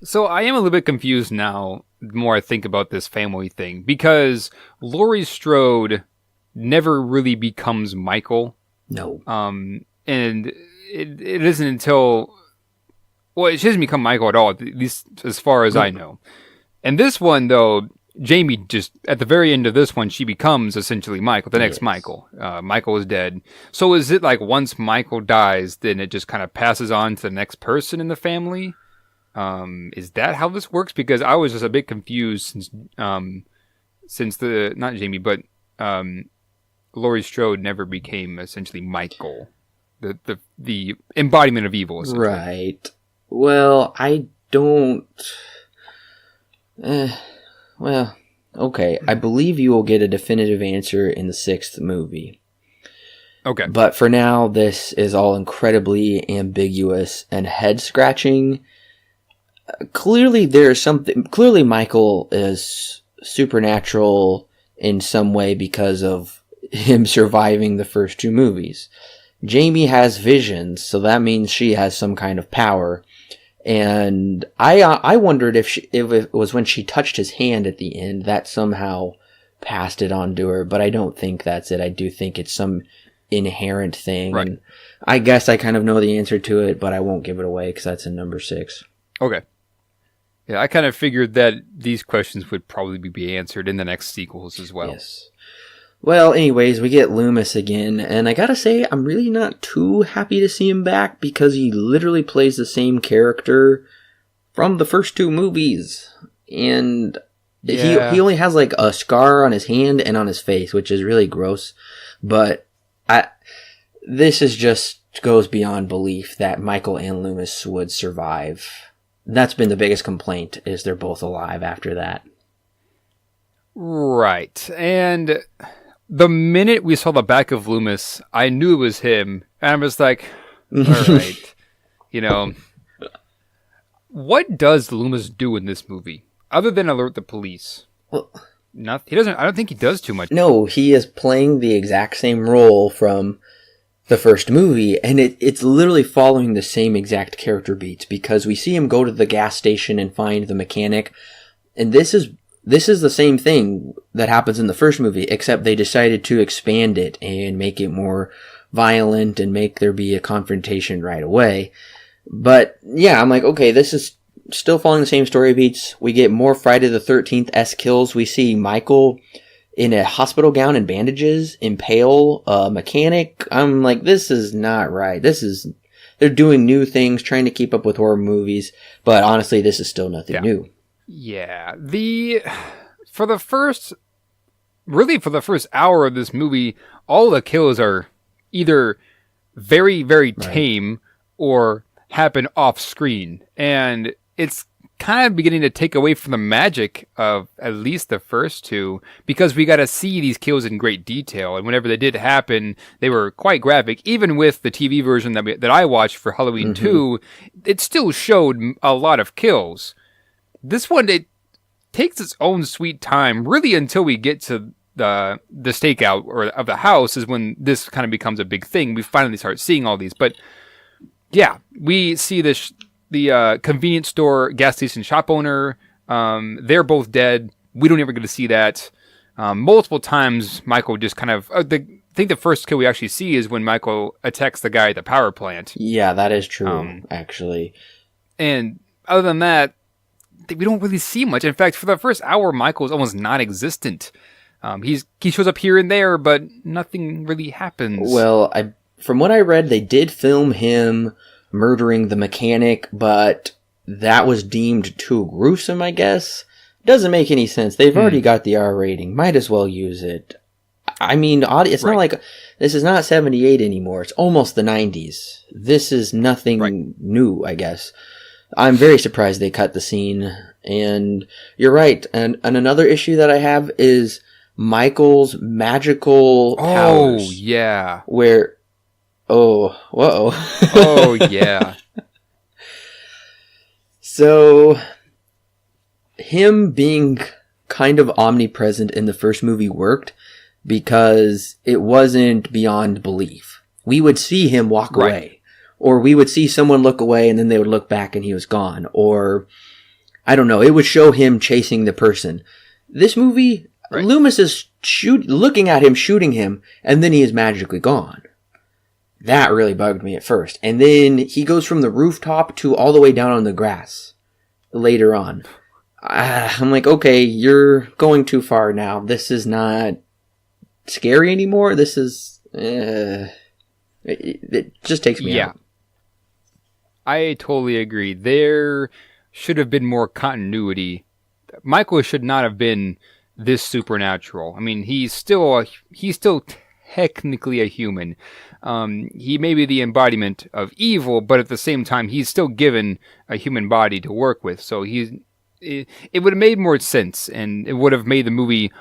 So I am a little bit confused now, the more I think about this family thing, because Laurie Strode never really becomes Michael. No. And it isn't until... Well, she doesn't become Michael at all, at least as far as I know. And this one, though, Jamie just... At the very end of this one, she becomes essentially Michael, the next Michael. Michael is dead. So is it like once Michael dies, then it just kind of passes on to the next person in the family? Is that how this works? Because I was just a bit confused since the... Not Jamie, but Laurie Strode never became essentially Michael. The embodiment of evil, essentially. Right. Well, I don't... well, okay. I believe you will get a definitive answer in the 6th movie. Okay. But for now, this is all incredibly ambiguous and head-scratching. Clearly, there's something... Clearly, Michael is supernatural in some way because of him surviving the first 2 movies. Jamie has visions, so that means she has some kind of power. And I wondered if it was when she touched his hand at the end that somehow passed it on to her, but I don't think that's it. I do think it's some inherent thing. Right. And I guess I kind of know the answer to it, but I won't give it away because that's in number 6. Okay. Yeah, I kind of figured that these questions would probably be answered in the next sequels as well. Yes. Well, anyways, we get Loomis again, and I gotta say, I'm really not too happy to see him back because he literally plays the same character from the first 2 movies. And he only has like a scar on his hand and on his face, which is really gross. But this is just goes beyond belief that Michael and Loomis would survive. That's been the biggest complaint, is they're both alive after that. Right. And the minute we saw the back of Loomis, I knew it was him. And I was like, all right. You know, what does Loomis do in this movie other than alert the police? Well, he doesn't. I don't think he does too much. No, he is playing the exact same role from the first movie, and it's literally following the same exact character beats, because we see him go to the gas station and find the mechanic, and this is the same thing that happens in the first movie, except they decided to expand it and make it more violent and make there be a confrontation right away. But yeah, I'm like, okay, this is still following the same story beats. We get more Friday the 13th-esque kills. We see Michael in a hospital gown and bandages impale a mechanic. I'm like, this is not right. They're doing new things, trying to keep up with horror movies, but honestly, this is still nothing new. Yeah, for the first hour of this movie, all the kills are either very, very tame or happen off screen, and it's kind of beginning to take away from the magic of at least the first 2, because we got to see these kills in great detail, and whenever they did happen, they were quite graphic. Even with the TV version that I watched for Halloween 2, it still showed a lot of kills. This one, it takes its own sweet time, really, until we get to the stakeout of the house is when this kind of becomes a big thing. We finally start seeing all these. But yeah, we see the convenience store, gas station shop owner. They're both dead. We don't ever get to see that. Multiple times, Michael just kind of... I think the first kill we actually see is when Michael attacks the guy at the power plant. Yeah, that is true, actually. And other than that, we don't really see much. In fact, for the first hour, Michael's almost non-existent. He shows up here and there, but nothing really happens. Well, from what I read, they did film him murdering the mechanic, but that was deemed too gruesome, I guess. Doesn't make any sense. They've already got the R rating. Might as well use it. I mean, it's not like... This is not 78 anymore. It's almost the 90s. This is nothing new, I guess. I'm very surprised they cut the scene. And you're right. And another issue that I have is Michael's magical powers. Oh, yeah. Where... Oh, whoa. Oh, yeah. So, him being kind of omnipresent in the first movie worked because it wasn't beyond belief. We would see him walk away, or we would see someone look away and then they would look back and he was gone, or I don't know, it would show him chasing the person. This movie, Loomis is looking at him, shooting him, and then he is magically gone. That really bugged me at first. And then he goes from the rooftop to all the way down on the grass later on. I'm like, okay, you're going too far now. This is not scary anymore. This is... it just takes me out. I totally agree. There should have been more continuity. Michael should not have been this supernatural. I mean, he's still technically a human. He may be the embodiment of evil, but at the same time, he's still given a human body to work with. So it would have made more sense, and it would have made the movie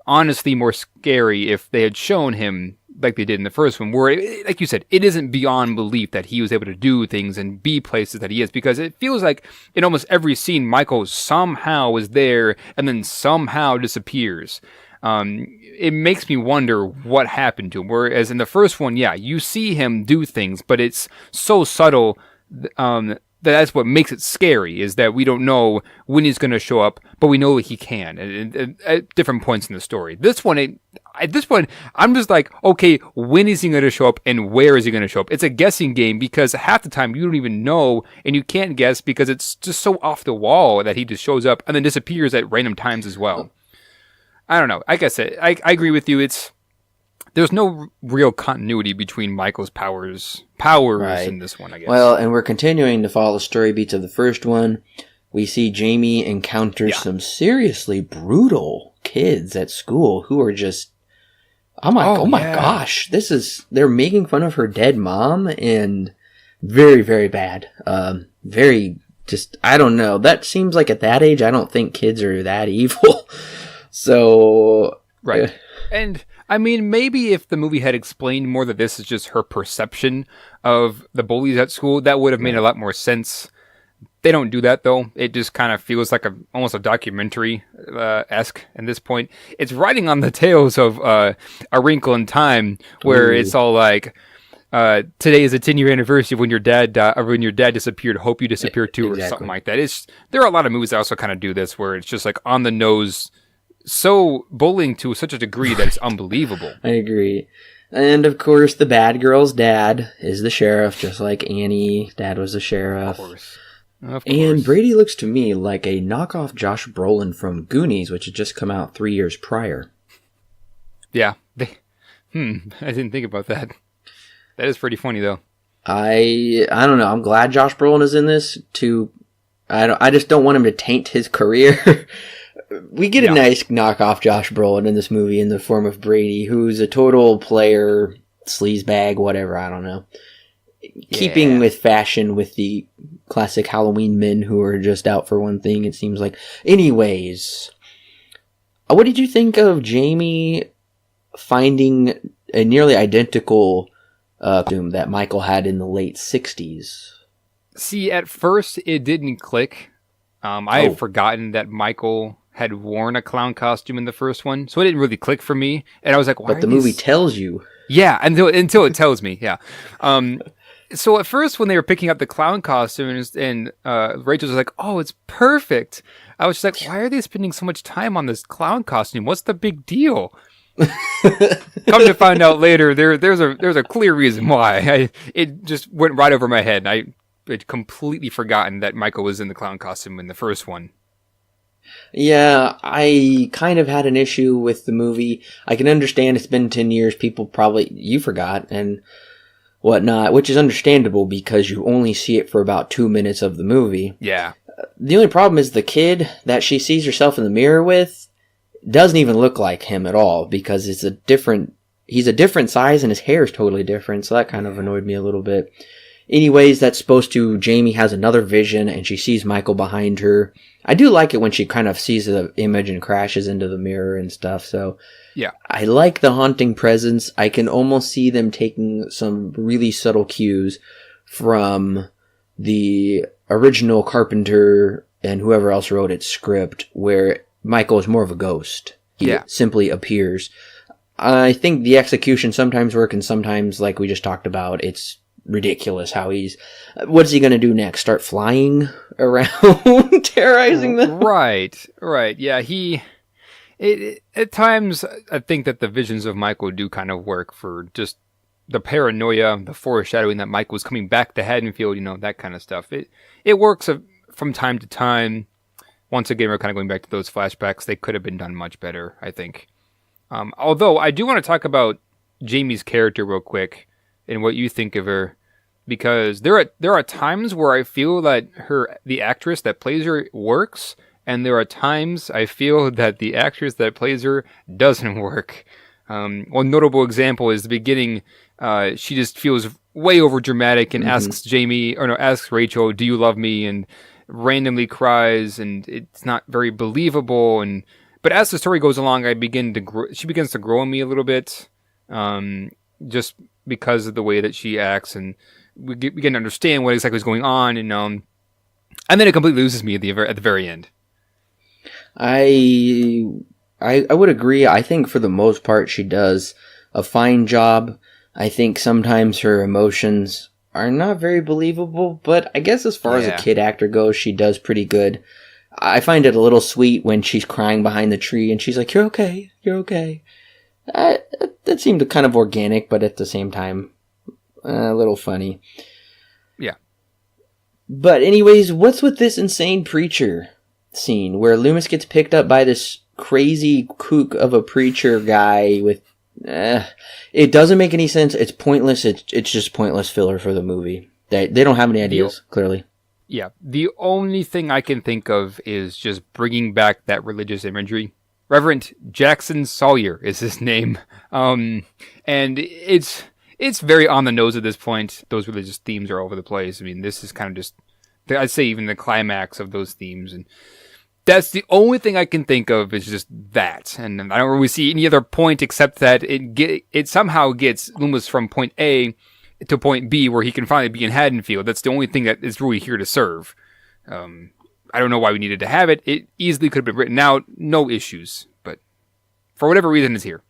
honestly more scary if they had shown him like they did in the first one, where, like you said, it isn't beyond belief that he was able to do things and be places that he is, because it feels like in almost every scene, Michael somehow is there and then somehow disappears. It makes me wonder what happened to him. Whereas in the first one, you see him do things, but it's so subtle, that's what makes it scary, is that we don't know when he's going to show up, but we know that he can at different points in the story. At this point, I'm just like, okay, when is he going to show up and where is he going to show up? It's a guessing game, because half the time you don't even know and you can't guess because it's just so off the wall that he just shows up and then disappears at random times as well. I don't know. Like I said, I agree with you. There's no real continuity between Michael's powers in this one, I guess. Well, and we're continuing to follow the story beats of the first one. We see Jamie encounter some seriously brutal kids at school who are just... I'm like, oh my gosh, they're making fun of her dead mom, and very, very bad. Very, just, I don't know. That seems like at that age, I don't think kids are that evil. So... Right. And... I mean, maybe if the movie had explained more that this is just her perception of the bullies at school, that would have made a lot more sense. They don't do that, though. It just kind of feels like almost a documentary-esque at this point. It's riding on the tails of A Wrinkle in Time, where it's all like, today is a 10-year anniversary of when your dad disappeared. Hope you disappear too, or something like that. There are a lot of movies that also kind of do this, where it's just like on the nose, so bullying to such a degree that it's unbelievable. I agree. And of course, the bad girl's dad is the sheriff, just like Annie's dad was the sheriff. Of course. And Brady looks to me like a knockoff Josh Brolin from Goonies, which had just come out 3 years prior. Yeah. I didn't think about that. That is pretty funny, though. I don't know. I'm glad Josh Brolin is in this. I just don't want him to taint his career. We get a nice knockoff Josh Brolin in this movie in the form of Brady, who's a total player, sleazebag, whatever, I don't know. Keeping with fashion with the classic Halloween men who are just out for one thing, it seems like. Anyways, what did you think of Jamie finding a nearly identical costume that Michael had in the late 60s? See, at first it didn't click. I had forgotten that Michael had worn a clown costume in the first one, so it didn't really click for me. And I was like, why? But the movie tells you. Yeah, until it tells me, yeah. So at first, when they were picking up the clown costume, and Rachel was like, oh, it's perfect. I was just like, why are they spending so much time on this clown costume? What's the big deal? Come to find out later, there's a clear reason why. It just went right over my head. had completely forgotten that Michael was in the clown costume in the first one. Yeah, I kind of had an issue with the movie. I can understand it's been 10 years. You forgot and whatnot, which is understandable because you only see it for about 2 minutes of the movie. Yeah. The only problem is the kid that she sees herself in the mirror with doesn't even look like him at all because he's a different size and his hair is totally different. So that kind of annoyed me a little bit. Anyways, Jamie has another vision and she sees Michael behind her. I do like it when she kind of sees the image and crashes into the mirror and stuff. So yeah, I like the haunting presence. I can almost see them taking some really subtle cues from the original Carpenter and whoever else wrote its script where Michael is more of a ghost. He simply appears. I think the execution sometimes works and sometimes, like we just talked about, it's ridiculous how what's he going to do next? Start flying around, terrorizing them? Right. Yeah, at times, I think that the visions of Michael do kind of work for just the paranoia, the foreshadowing that Michael's coming back to Haddonfield, that kind of stuff. It works from time to time. Once again, we're kind of going back to those flashbacks. They could have been done much better, I think. Although, I do want to talk about Jamie's character real quick and what you think of her. Because there are times where I feel that the actress that plays her works, and there are times I feel that the actress that plays her doesn't work. One notable example is the beginning. She just feels way over dramatic and asks Rachel, "Do you love me?" and randomly cries, and it's not very believable. But as the story goes along, she begins to grow on me a little bit, just because of the way that she acts and. We begin to understand what exactly is going on, and then it completely loses me at the very end. I would agree. I think for the most part she does a fine job. I think sometimes her emotions are not very believable, but I guess as far as a kid actor goes, she does pretty good. I find it a little sweet when she's crying behind the tree and she's like, "You're okay, you're okay." That seemed kind of organic, but at the same time, a little funny. Yeah. But anyways, what's with this insane preacher scene where Loomis gets picked up by this crazy kook of a preacher guy with... it doesn't make any sense. It's pointless. It's just pointless filler for the movie. They don't have any ideas, clearly. Yeah. The only thing I can think of is just bringing back that religious imagery. Reverend Jackson Sawyer is his name. And it's very on the nose at this point. Those religious themes are all over the place. I mean, this is kind of just, I'd say even the climax of those themes. And that's the only thing I can think of is just that. And I don't really see any other point except that it somehow gets Loomis from point A to point B where he can finally be in Haddonfield. That's the only thing that is really here to serve. I don't know why we needed to have it. It easily could have been written out. No issues. But for whatever reason, it's here.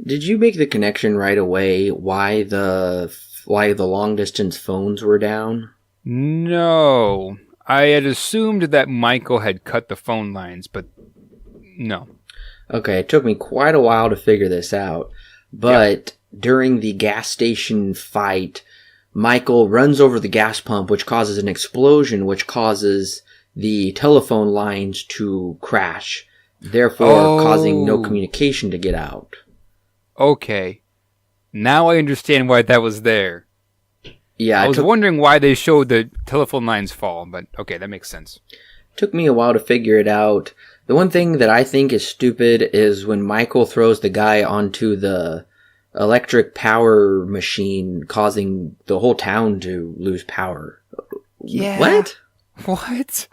Did you make the connection right away why the long distance phones were down? No. I had assumed that Michael had cut the phone lines, but no. Okay, it took me quite a while to figure this out. But during the gas station fight, Michael runs over the gas pump, which causes an explosion, which causes the telephone lines to crash, therefore causing no communication to get out. Okay. Now I understand why that was there. Yeah, I was wondering why they showed the telephone lines fall, but okay, that makes sense. Took me a while to figure it out. The one thing that I think is stupid is when Michael throws the guy onto the electric power machine, causing the whole town to lose power. Yeah. What? What?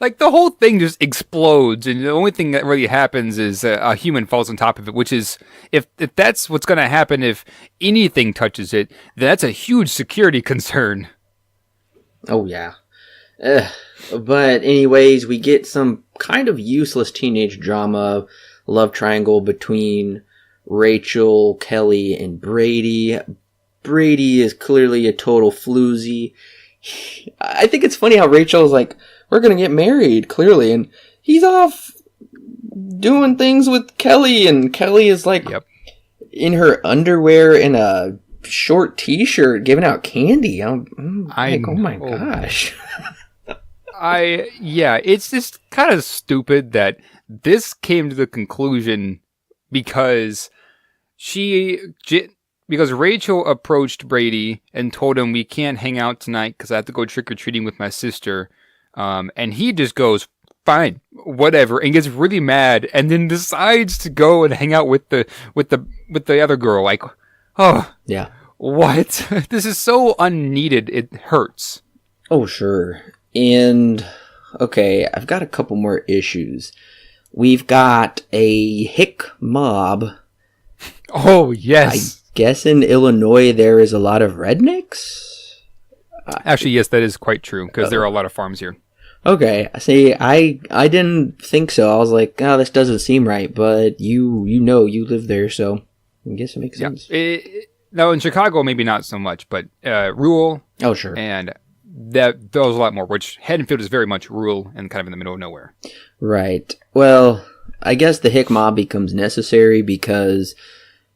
Like, the whole thing just explodes, and the only thing that really happens is a human falls on top of it, which is, if that's what's going to happen if anything touches it, then that's a huge security concern. Oh, yeah. But anyways, we get some kind of useless teenage drama, love triangle between Rachel, Kelly, and Brady. Brady is clearly a total floozy. I think it's funny how Rachel is like, we're going to get married, clearly, and he's off doing things with Kelly, and Kelly is like in her underwear in a short T-shirt giving out candy. I'm like, oh my gosh. It's just kind of stupid that this came to the conclusion because Rachel approached Brady and told him we can't hang out tonight because I have to go trick-or-treating with my sister. And he just goes, fine, whatever, and gets really mad and then decides to go and hang out with the other girl. Like, oh, yeah. What? This is so unneeded. It hurts. Oh, sure. And, okay, I've got a couple more issues. We've got a hick mob. Oh, yes. I guess in Illinois there is a lot of rednecks? Actually, yes, that is quite true, because there are a lot of farms here. Okay, see, I didn't think so. I was like, oh, this doesn't seem right, but you live there, so I guess it makes sense. No, in Chicago, maybe not so much, but rural. Oh, sure. And there was a lot more, which Haddonfield is very much rural and kind of in the middle of nowhere. Right. Well, I guess the hick mob becomes necessary because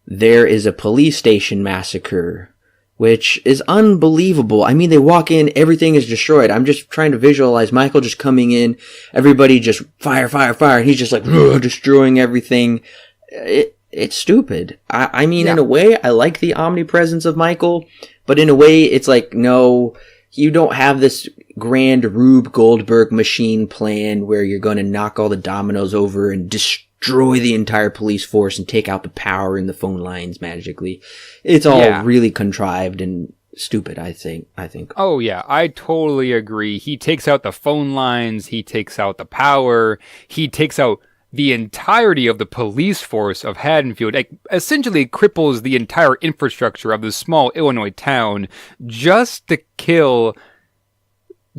there is a police station massacre, which is unbelievable. I mean, they walk in, everything is destroyed. I'm just trying to visualize Michael just coming in, everybody just fire, and he's just like destroying everything. It's stupid. I mean, in a way, I like the omnipresence of Michael, but in a way, it's like, no, you don't have this grand Rube Goldberg machine plan where you're going to knock all the dominoes over and destroy the entire police force and take out the power in the phone lines magically. It's all really contrived and stupid, I think. Oh, yeah. I totally agree. He takes out the phone lines. He takes out the power. He takes out the entirety of the police force of Haddonfield. Like, essentially cripples the entire infrastructure of this small Illinois town just to kill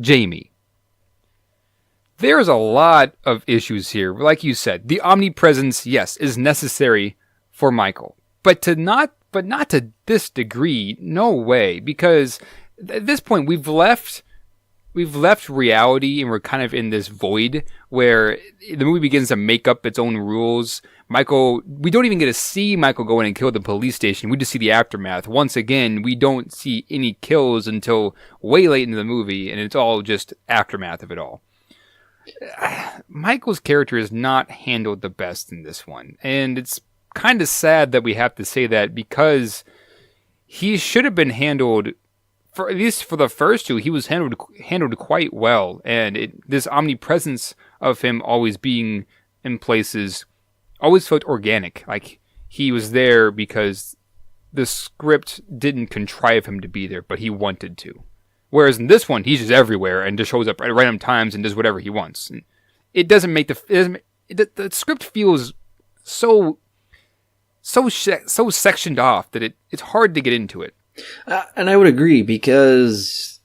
Jamie. There's a lot of issues here. Like you said, the omnipresence, yes, is necessary for Michael. But not to this degree, no way. Because at this point, we've left reality and we're kind of in this void where the movie begins to make up its own rules. We don't even get to see Michael go in and kill the police station. We just see the aftermath. Once again, we don't see any kills until way late into the movie, and it's all just aftermath of it all. Michael's character is not handled the best in this one, and it's kind of sad that we have to say that because he should have been handled. At least for the first two, he was handled quite well, and this omnipresence of him always being in places always felt organic. Like he was there because the script didn't contrive him to be there, but he wanted to. Whereas in this one, he's just everywhere and just shows up at random times and does whatever he wants. And it doesn't make the script feels so sectioned off that it's hard to get into it. And I would agree because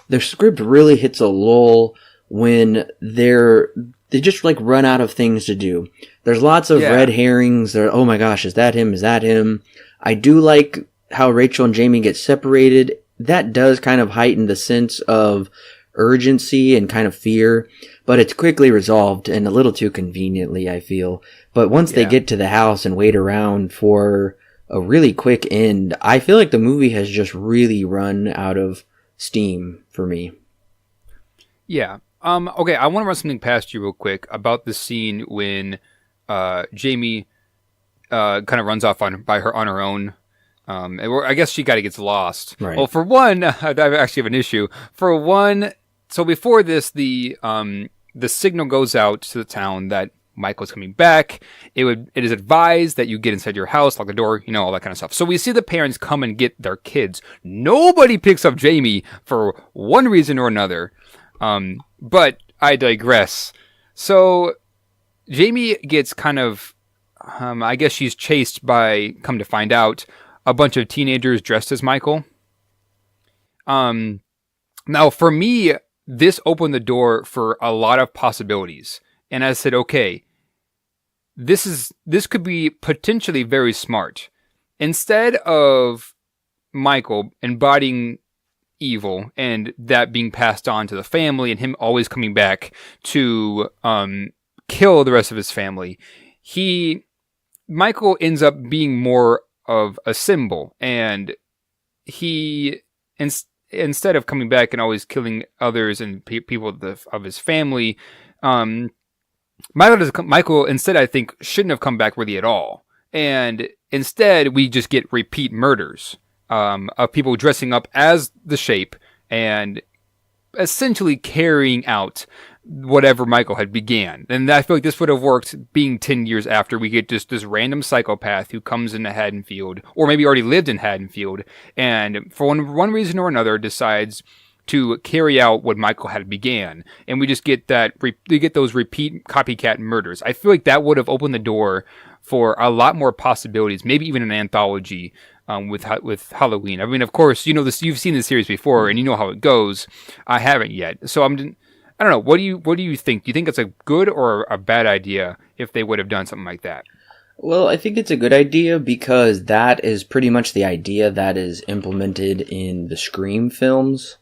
the script really hits a lull when they just like run out of things to do. There's lots of red herrings. Oh my gosh, is that him? Is that him? I do like how Rachel and Jamie get separated. That does kind of heighten the sense of urgency and kind of fear, but it's quickly resolved and a little too conveniently, I feel. But once they get to the house and wait around for a really quick end, I feel like the movie has just really run out of steam for me. Yeah. Okay, I want to run something past you real quick about the scene when Jamie kind of runs off on her own. I guess she kind of gets lost. Right. Well, for one, I actually have an issue. For one, so before this, the signal goes out to the town that Michael's coming back. It is advised that you get inside your house, lock the door, all that kind of stuff. So we see the parents come and get their kids. Nobody picks up Jamie for one reason or another. But I digress. So Jamie gets kind of, I guess she's chased by, come to find out, a bunch of teenagers dressed as Michael. Now for me, this opened the door for a lot of possibilities. And I said, okay, this could be potentially very smart. Instead of Michael embodying evil and that being passed on to the family and him always coming back to kill the rest of his family, Michael ends up being more of a symbol, and he instead of coming back and always killing others and people of his family, Michael instead, I think, shouldn't have come back really at all. And instead, we just get repeat murders of people dressing up as the Shape and essentially carrying out whatever Michael had began. And I feel like this would have worked being 10 years after we get just this random psychopath who comes into Haddonfield, or maybe already lived in Haddonfield, and for one reason or another decides to carry out what Michael had began. And we just get we get those repeat copycat murders. I feel like that would have opened the door for a lot more possibilities, maybe even an anthology with Halloween. I mean, of course, you know this. You've seen the series before, and you know how it goes. I haven't yet, so I don't know. What do you think? Do you think it's a good or a bad idea if they would have done something like that? Well, I think it's a good idea because that is pretty much the idea that is implemented in the Scream films.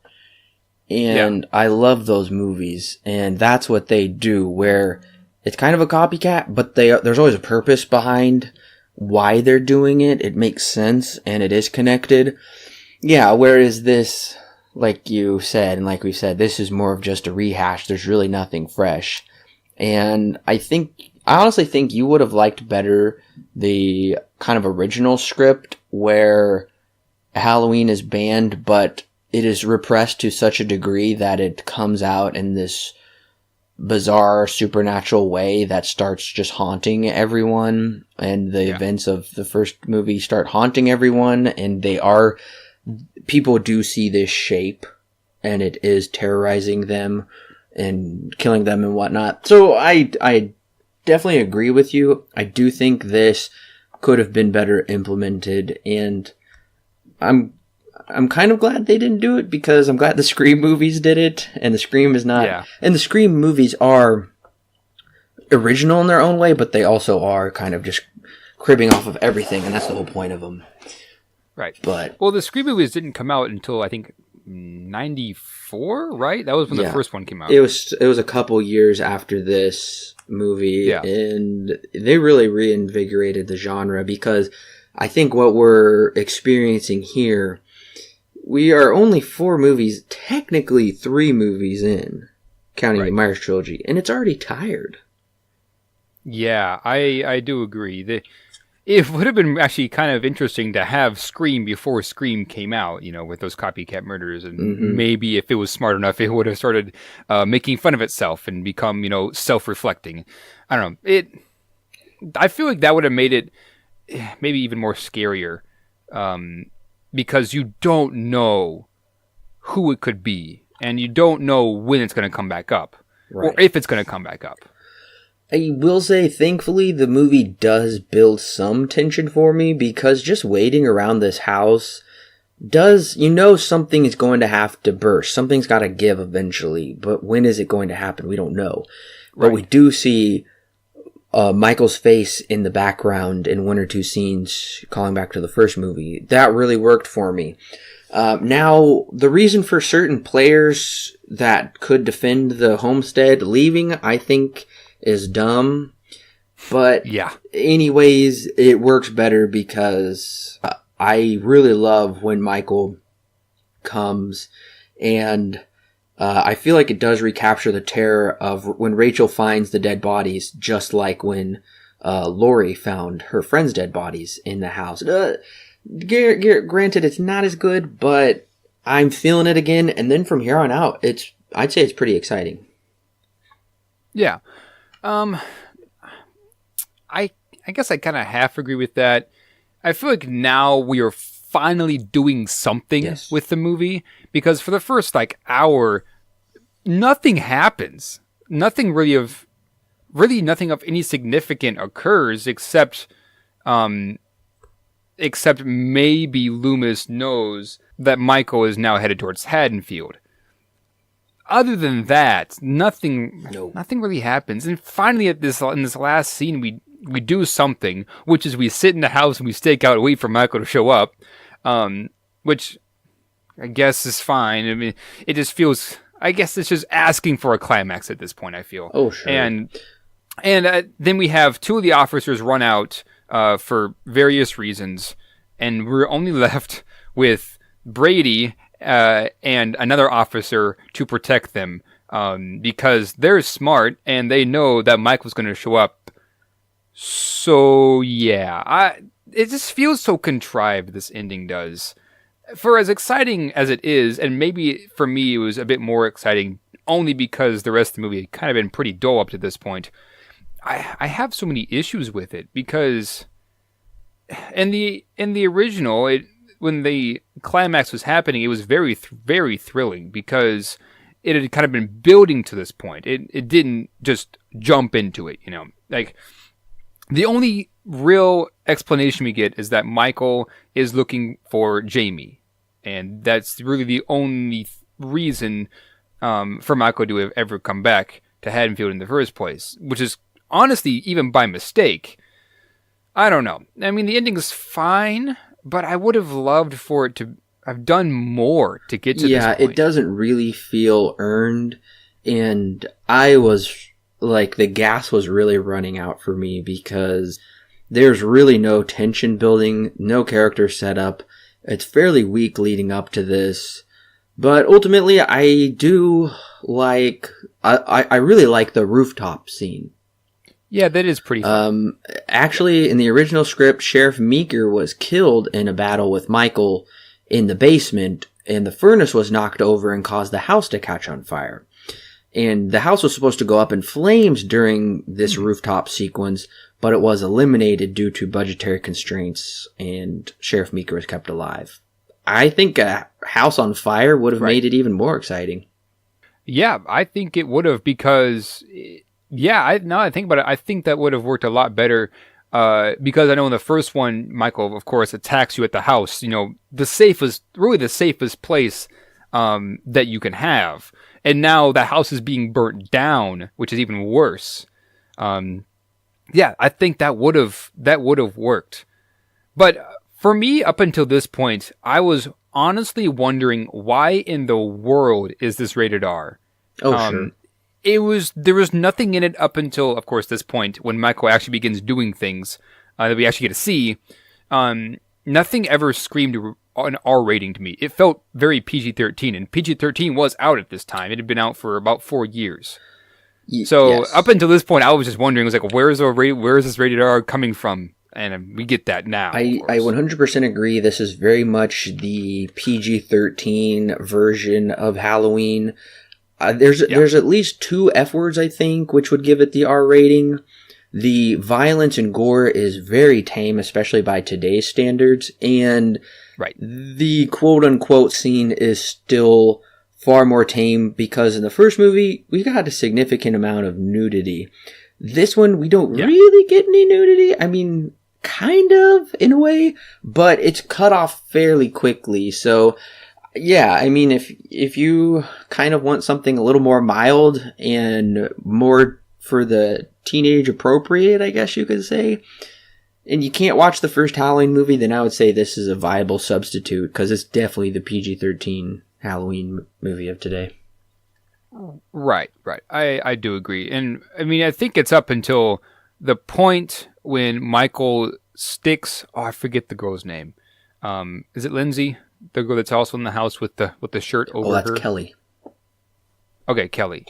And I love those movies, and that's what they do, where it's kind of a copycat, but there's always a purpose behind why they're doing it. It makes sense, and it is connected. Yeah, whereas this, like you said, and like we said, this is more of just a rehash. There's really nothing fresh. And I honestly think you would have liked better the kind of original script where Halloween is banned, but it is repressed to such a degree that it comes out in this bizarre supernatural way that starts just haunting everyone, and the events of the first movie start haunting everyone, and people do see this Shape, and it is terrorizing them and killing them and whatnot. So I definitely agree with you. I do think this could have been better implemented, and I'm kind of glad they didn't do it because I'm glad the Scream movies did it, and the Scream is not. Yeah. And the Scream movies are original in their own way, but they also are kind of just cribbing off of everything, and that's the whole point of them. Right. But the Scream movies didn't come out until I think 94, right? That was when the first one came out. It was a couple years after this movie, and they really reinvigorated the genre because I think what we're experiencing here. We are only 4 movies, technically 3 movies in, counting the Myers trilogy, and it's already tired. Yeah, I do agree. It would have been actually kind of interesting to have Scream before Scream came out, with those copycat murders, and maybe if it was smart enough, it would have started making fun of itself and become, self-reflecting. I don't know. I feel like that would have made it maybe even more scarier. Because you don't know who it could be, and you don't know when it's going to come back up, or if it's going to come back up. I will say, thankfully, the movie does build some tension for me, because just waiting around this house something is going to have to burst. Something's got to give eventually, but when is it going to happen? We don't know. But we do see Michael's face in the background in 1 or 2 scenes, calling back to the first movie. That really worked for me. Now, the reason for certain players that could defend the homestead leaving, I think, is dumb. But anyways, it works better because I really love when Michael comes, and I feel like it does recapture the terror of when Rachel finds the dead bodies, just like when Lori found her friend's dead bodies in the house. Granted, it's not as good, but I'm feeling it again. And then from here on out, I'd say it's pretty exciting. Yeah. I guess I kind of half agree with that. I feel like now we are finally doing something with the movie, because for the first hour, nothing happens. Nothing of any significant occurs except maybe Loomis knows that Michael is now headed towards Haddonfield. Other than that, nothing really happens. And finally, in this last scene, we do something, which is we sit in the house and we stake out and wait for Michael to show up, which I guess is fine. I mean, it just feels. I guess it's just asking for a climax at this point, I feel. Oh, sure. And then we have 2 of the officers run out for various reasons, and we're only left with Brady and another officer to protect them because they're smart and they know that Mike was going to show up. So yeah, it just feels so contrived, this ending does. For as exciting as it is, and maybe for me it was a bit more exciting only because the rest of the movie had kind of been pretty dull up to this point, I have so many issues with it because in the original, when the climax was happening, it was very very thrilling because it had kind of been building to this point. It didn't just jump into it, like the only real explanation we get is that Michael is looking for Jamie, and that's really the only reason for Michael to have ever come back to Haddonfield in the first place, which is honestly even by mistake. I don't know. I mean, the ending is fine, but I would have loved for it to have done more to get to this point. Yeah, it doesn't really feel earned, and I was like, the gas was really running out for me because there's really no tension building, no character setup. It's fairly weak leading up to this. But ultimately, I do like... I really like the rooftop scene. Yeah, that is pretty fun. Actually, in the original script, Sheriff Meeker was killed in a battle with Michael in the basement, and the furnace was knocked over and caused the house to catch on fire. And the house was supposed to go up in flames during this rooftop sequence, but it was eliminated due to budgetary constraints, and Sheriff Meeker was kept alive. I think a house on fire would have made it even more exciting. Yeah, I think it would have because, now I think about it, I think that would have worked a lot better because I know in the first one, Michael, of course, attacks you at the house. The safest place that you can have. And now the house is being burnt down, which is even worse. I think that would have worked. But for me, up until this point, I was honestly wondering why in the world is this rated R? Sure. There was nothing in it up until, of course, this point when Michael actually begins doing things that we actually get to see. Nothing ever screamed an R rating to me. It felt very PG-13, and PG-13 was out at this time. It had been out for about 4 years. So up until this point, I was just wondering, where is this rated R coming from? And we get that now. I 100% agree. This is very much the PG-13 version of Halloween. There's at least 2 F words, I think, which would give it the R rating. The violence and gore is very tame, especially by today's standards. And the quote-unquote scene is still far more tame because in the first movie, we got a significant amount of nudity. This one, we don't really get any nudity. I mean, kind of, in a way, but it's cut off fairly quickly. So, yeah, I mean, if you kind of want something a little more mild and more for the teenage appropriate, I guess you could say, and you can't watch the first Halloween movie, then I would say this is a viable substitute because it's definitely the PG-13 Halloween movie of today. Right. I do agree. And I mean, I think it's up until the point when Michael sticks, I forget the girl's name. Is it Lindsay? The girl that's also in the house with the shirt over her? Oh, that's Kelly. Okay, Kelly.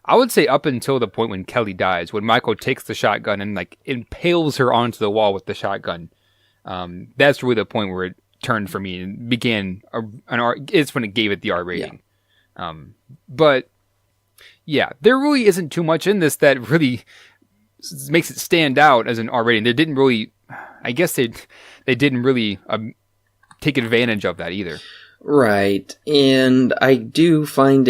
I would say up until the point when Kelly dies, when Michael takes the shotgun and impales her onto the wall with the shotgun. That's really the point where it turned for me and began an R. It's when it gave it the R rating. Yeah. But yeah, there really isn't too much in this that really makes it stand out as an R rating. They didn't really, I guess they didn't really take advantage of that either. Right. And I do find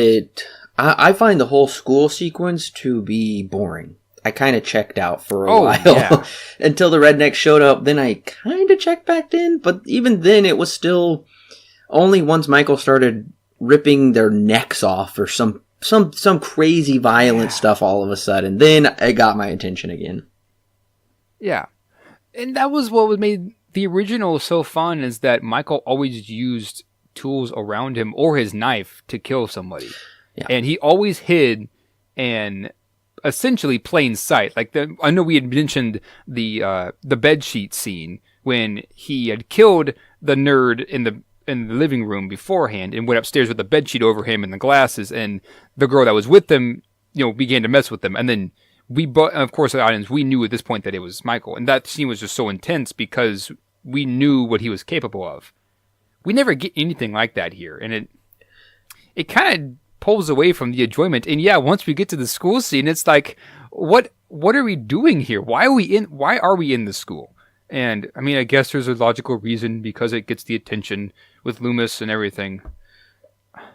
I find the whole school sequence to be boring. I kind of checked out for a while until the redneck showed up. Then I kind of checked back in, but even then it was still only once Michael started ripping their necks off or some crazy violent stuff all of a sudden. Then it got my attention again. Yeah. And that was what made the original so fun, is that Michael always used tools around him or his knife to kill somebody. Yeah. And he always hid in essentially plain sight. I know we had mentioned the bedsheet scene when he had killed the nerd in the living room beforehand and went upstairs with the bedsheet over him and the glasses, and the girl that was with them, began to mess with them. And then of course, the audience, we knew at this point that it was Michael. And that scene was just so intense because we knew what he was capable of. We never get anything like that here. And it kind of pulls away from the enjoyment. And yeah, once we get to the school scene, it's like, what are we doing here? Why are we in the school? And I mean, I guess there's a logical reason because it gets the attention with Loomis and everything.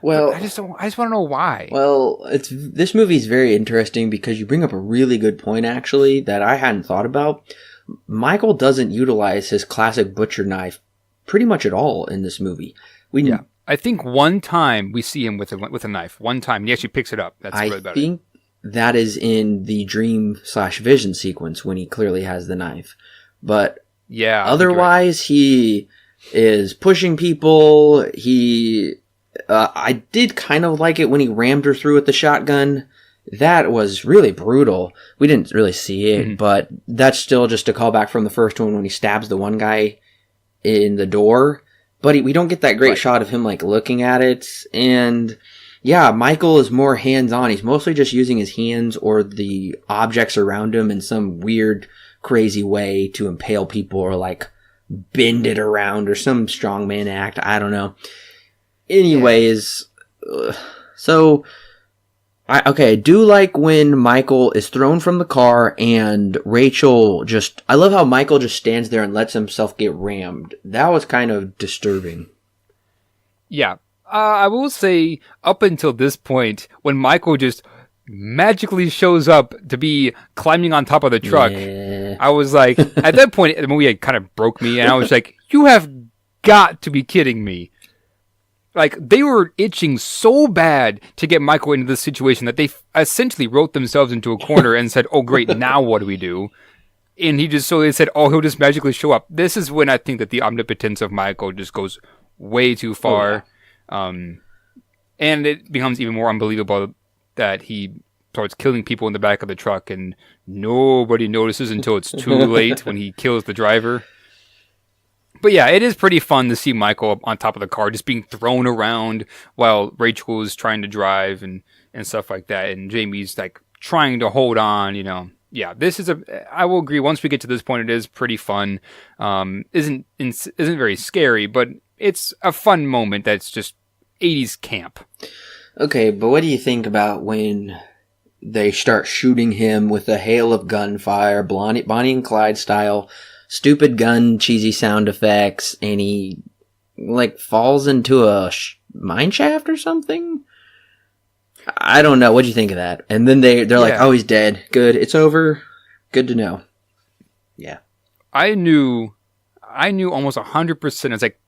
Well, but I just want to know why. Well, this movie is very interesting because you bring up a really good point, actually, that I hadn't thought about. Michael doesn't utilize his classic butcher knife pretty much at all in this movie. I think one time we see him with a knife. One time, and he actually picks it up. That's really about it. I think that is in the dream/vision sequence when he clearly has the knife. But yeah, otherwise, he is pushing people. I did kind of like it when he rammed her through with the shotgun. That was really brutal. We didn't really see it, but that's still just a callback from the first one when he stabs the one guy in the door. But we don't get that great shot of him like looking at it. And yeah, Michael is more hands-on. He's mostly just using his hands or the objects around him in some weird, crazy way to impale people or like bend it around or some strongman act. I don't know. Anyways, so I do like when Michael is thrown from the car and Rachel I love how Michael just stands there and lets himself get rammed. That was kind of disturbing. Yeah. I will say up until this point, when Michael just magically shows up to be climbing on top of the truck, I was like, at that point, the movie kind of broke me, and I was like, you have got to be kidding me. Like, they were itching so bad to get Michael into this situation that they essentially wrote themselves into a corner and said, oh, great, now what do we do? And they said, oh, he'll just magically show up. This is when I think that the omnipotence of Michael just goes way too far. Oh, yeah. And it becomes even more unbelievable that he starts killing people in the back of the truck and nobody notices until it's too late when he kills the driver. But yeah, it is pretty fun to see Michael on top of the car just being thrown around while Rachel is trying to drive and stuff like that. And Jamie's like trying to hold on, Yeah, I will agree, once we get to this point, it is pretty fun. Isn't very scary, but it's a fun moment that's just 80s camp. Okay, but what do you think about when they start shooting him with a hail of gunfire, Bonnie and Clyde style, stupid gun, cheesy sound effects, and he, falls into a mine shaft or something? I don't know. What'd you think of that? And then they're like, oh, he's dead. Good. It's over. Good to know. Yeah. I knew almost 100%. I was like,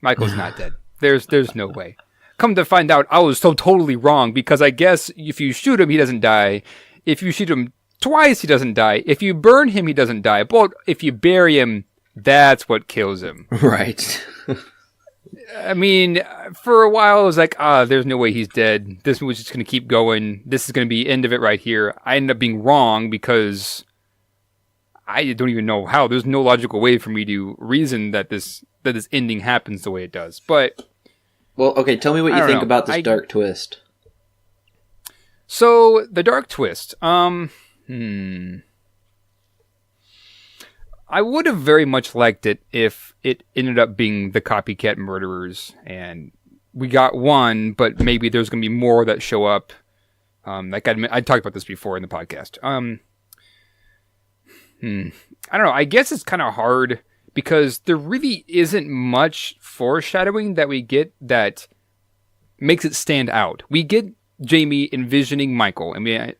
Michael's not dead. There's no way. Come to find out, I was so totally wrong, because I guess if you shoot him, he doesn't die. If you shoot him twice, he doesn't die. If you burn him, he doesn't die. But if you bury him, that's what kills him. Right. I mean, for a while, I was like, there's no way he's dead. This movie's just going to keep going. This is going to be the end of it right here. I ended up being wrong because I don't even know how. There's no logical way for me to reason that this ending happens the way it does. But well, okay, tell me what you think about this dark twist. So, the dark twist. I would have very much liked it if it ended up being the copycat murderers, and we got one, but maybe there's going to be more that show up. I talked about this before in the podcast. I don't know. I guess it's kind of hard because there really isn't much foreshadowing that we get that makes it stand out. We get Jamie envisioning Michael. I mean,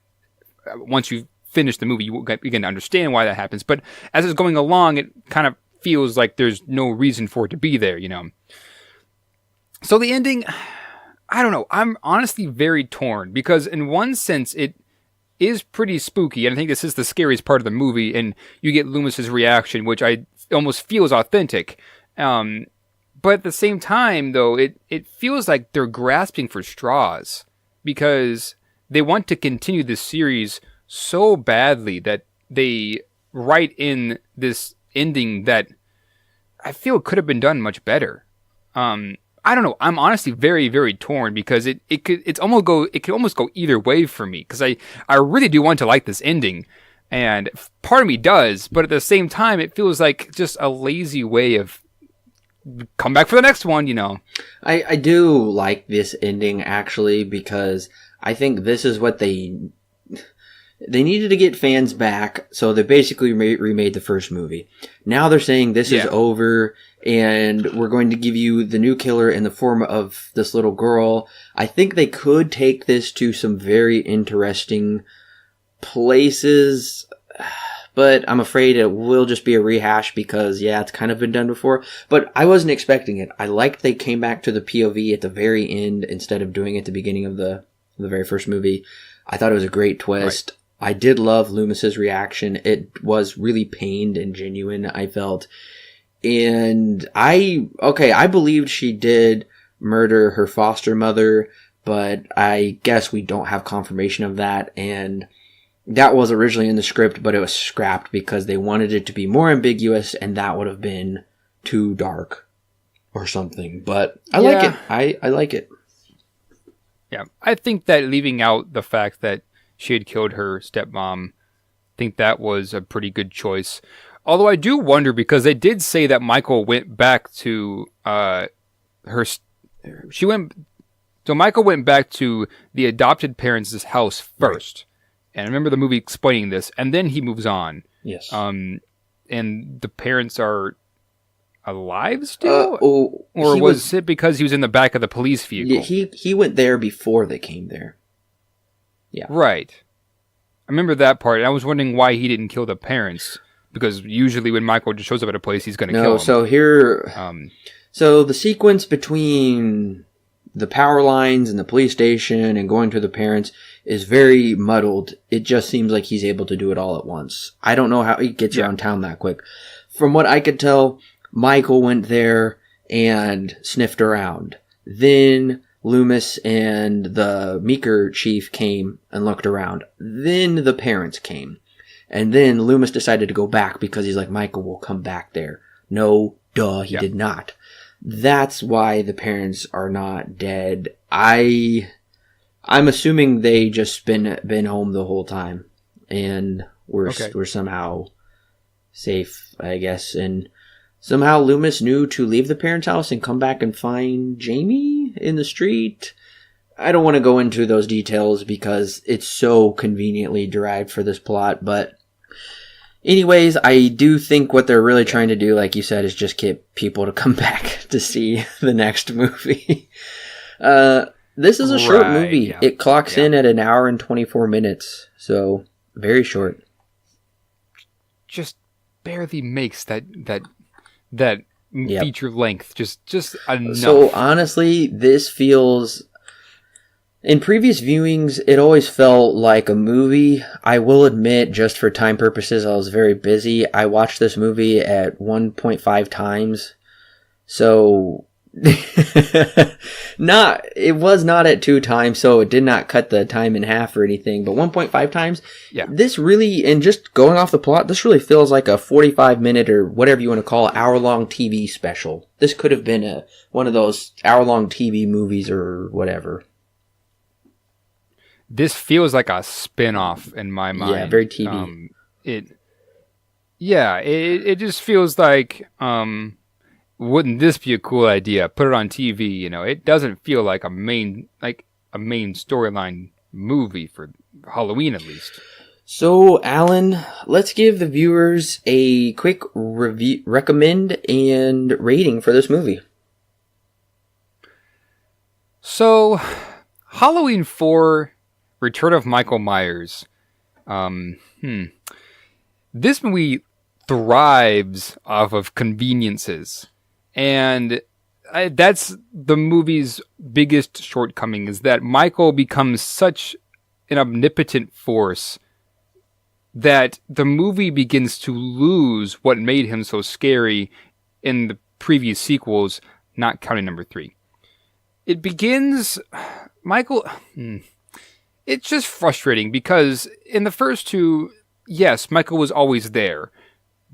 once you finish the movie, you begin to understand why that happens. But as it's going along, it kind of feels like there's no reason for it to be there, So the ending, I don't know. I'm honestly very torn because in one sense, it is pretty spooky. And I think this is the scariest part of the movie. And you get Loomis's reaction, which I almost feels authentic. But at the same time, though, it feels like they're grasping for straws because they want to continue this series so badly that they write in this ending that I feel it could have been done much better. I don't know. I'm honestly very, very torn because it could almost go either way for me because I really do want to like this ending, and part of me does, but at the same time, it feels like just a lazy way of come back for the next one. I do like this ending actually because I think this is what they needed to get fans back, so they basically remade the first movie. Now they're saying this is over, and we're going to give you the new killer in the form of this little girl. I think they could take this to some very interesting places, but I'm afraid it will just be a rehash because, it's kind of been done before. But I wasn't expecting it. I liked they came back to the POV at the very end instead of doing it at the beginning of the very first movie. I thought it was a great twist. Right. I did love Loomis's reaction. It was really pained and genuine, I felt. And I believed she did murder her foster mother, but I guess we don't have confirmation of that. And that was originally in the script, but it was scrapped because they wanted it to be more ambiguous, and that would have been too dark or something. But I like it. I like it. Yeah, I think that leaving out the fact that she had killed her stepmom, I think that was a pretty good choice. Although I do wonder, because they did say that Michael went back to Michael went back to the adopted parents' house first. Right. And I remember the movie explaining this, and then he moves on. Yes. And the parents are alive still? Or was it because he was in the back of the police vehicle? Yeah, he went there before they came there. Yeah. Right. I remember that part. And I was wondering why he didn't kill the parents. Because usually when Michael just shows up at a place, he's going to kill them. So here... so the sequence between the power lines and the police station and going to the parents is very muddled. It just seems like he's able to do it all at once. I don't know how he gets around town that quick. From what I could tell, Michael went there and sniffed around. Then Loomis and the Meeker chief came and looked around. Then the parents came. And then Loomis decided to go back because he's like, Michael will come back there. No, he did not. That's why the parents are not dead. I'm assuming they just been home the whole time. And we're somehow safe, I guess. And somehow Loomis knew to leave the parents' house and come back and find Jamie in the street. I don't want to go into those details because it's so conveniently derived for this plot, but anyways, I do think what they're really trying to do, like you said, is just get people to come back to see the next movie. This is a short movie. Yeah. It clocks in at 1 hour and 24 minutes, so very short. Just barely makes that feature length just enough. So honestly, this feels... In previous viewings, it always felt like a movie. I will admit, just for time purposes, I was very busy. I watched this movie at 1.5 times. So, it was not at 2 times, so it did not cut the time in half or anything, but 1.5 times. Yeah. This really, and just going off the plot, this really feels like a 45-minute or whatever you want to call it, hour-long TV special. This could have been one of those hour-long TV movies or whatever. This feels like a spin-off in my mind. Yeah, very TV. It just feels like, wouldn't this be a cool idea? Put it on TV, It doesn't feel like a main storyline movie for Halloween, at least. So, Alan, let's give the viewers a quick review, recommend, and rating for this movie. So, Halloween 4... Return of Michael Myers. This movie thrives off of conveniences. And that's the movie's biggest shortcoming, is that Michael becomes such an omnipotent force that the movie begins to lose what made him so scary in the previous sequels, not counting number 3. It begins... It's just frustrating because in the first 2, yes, Michael was always there.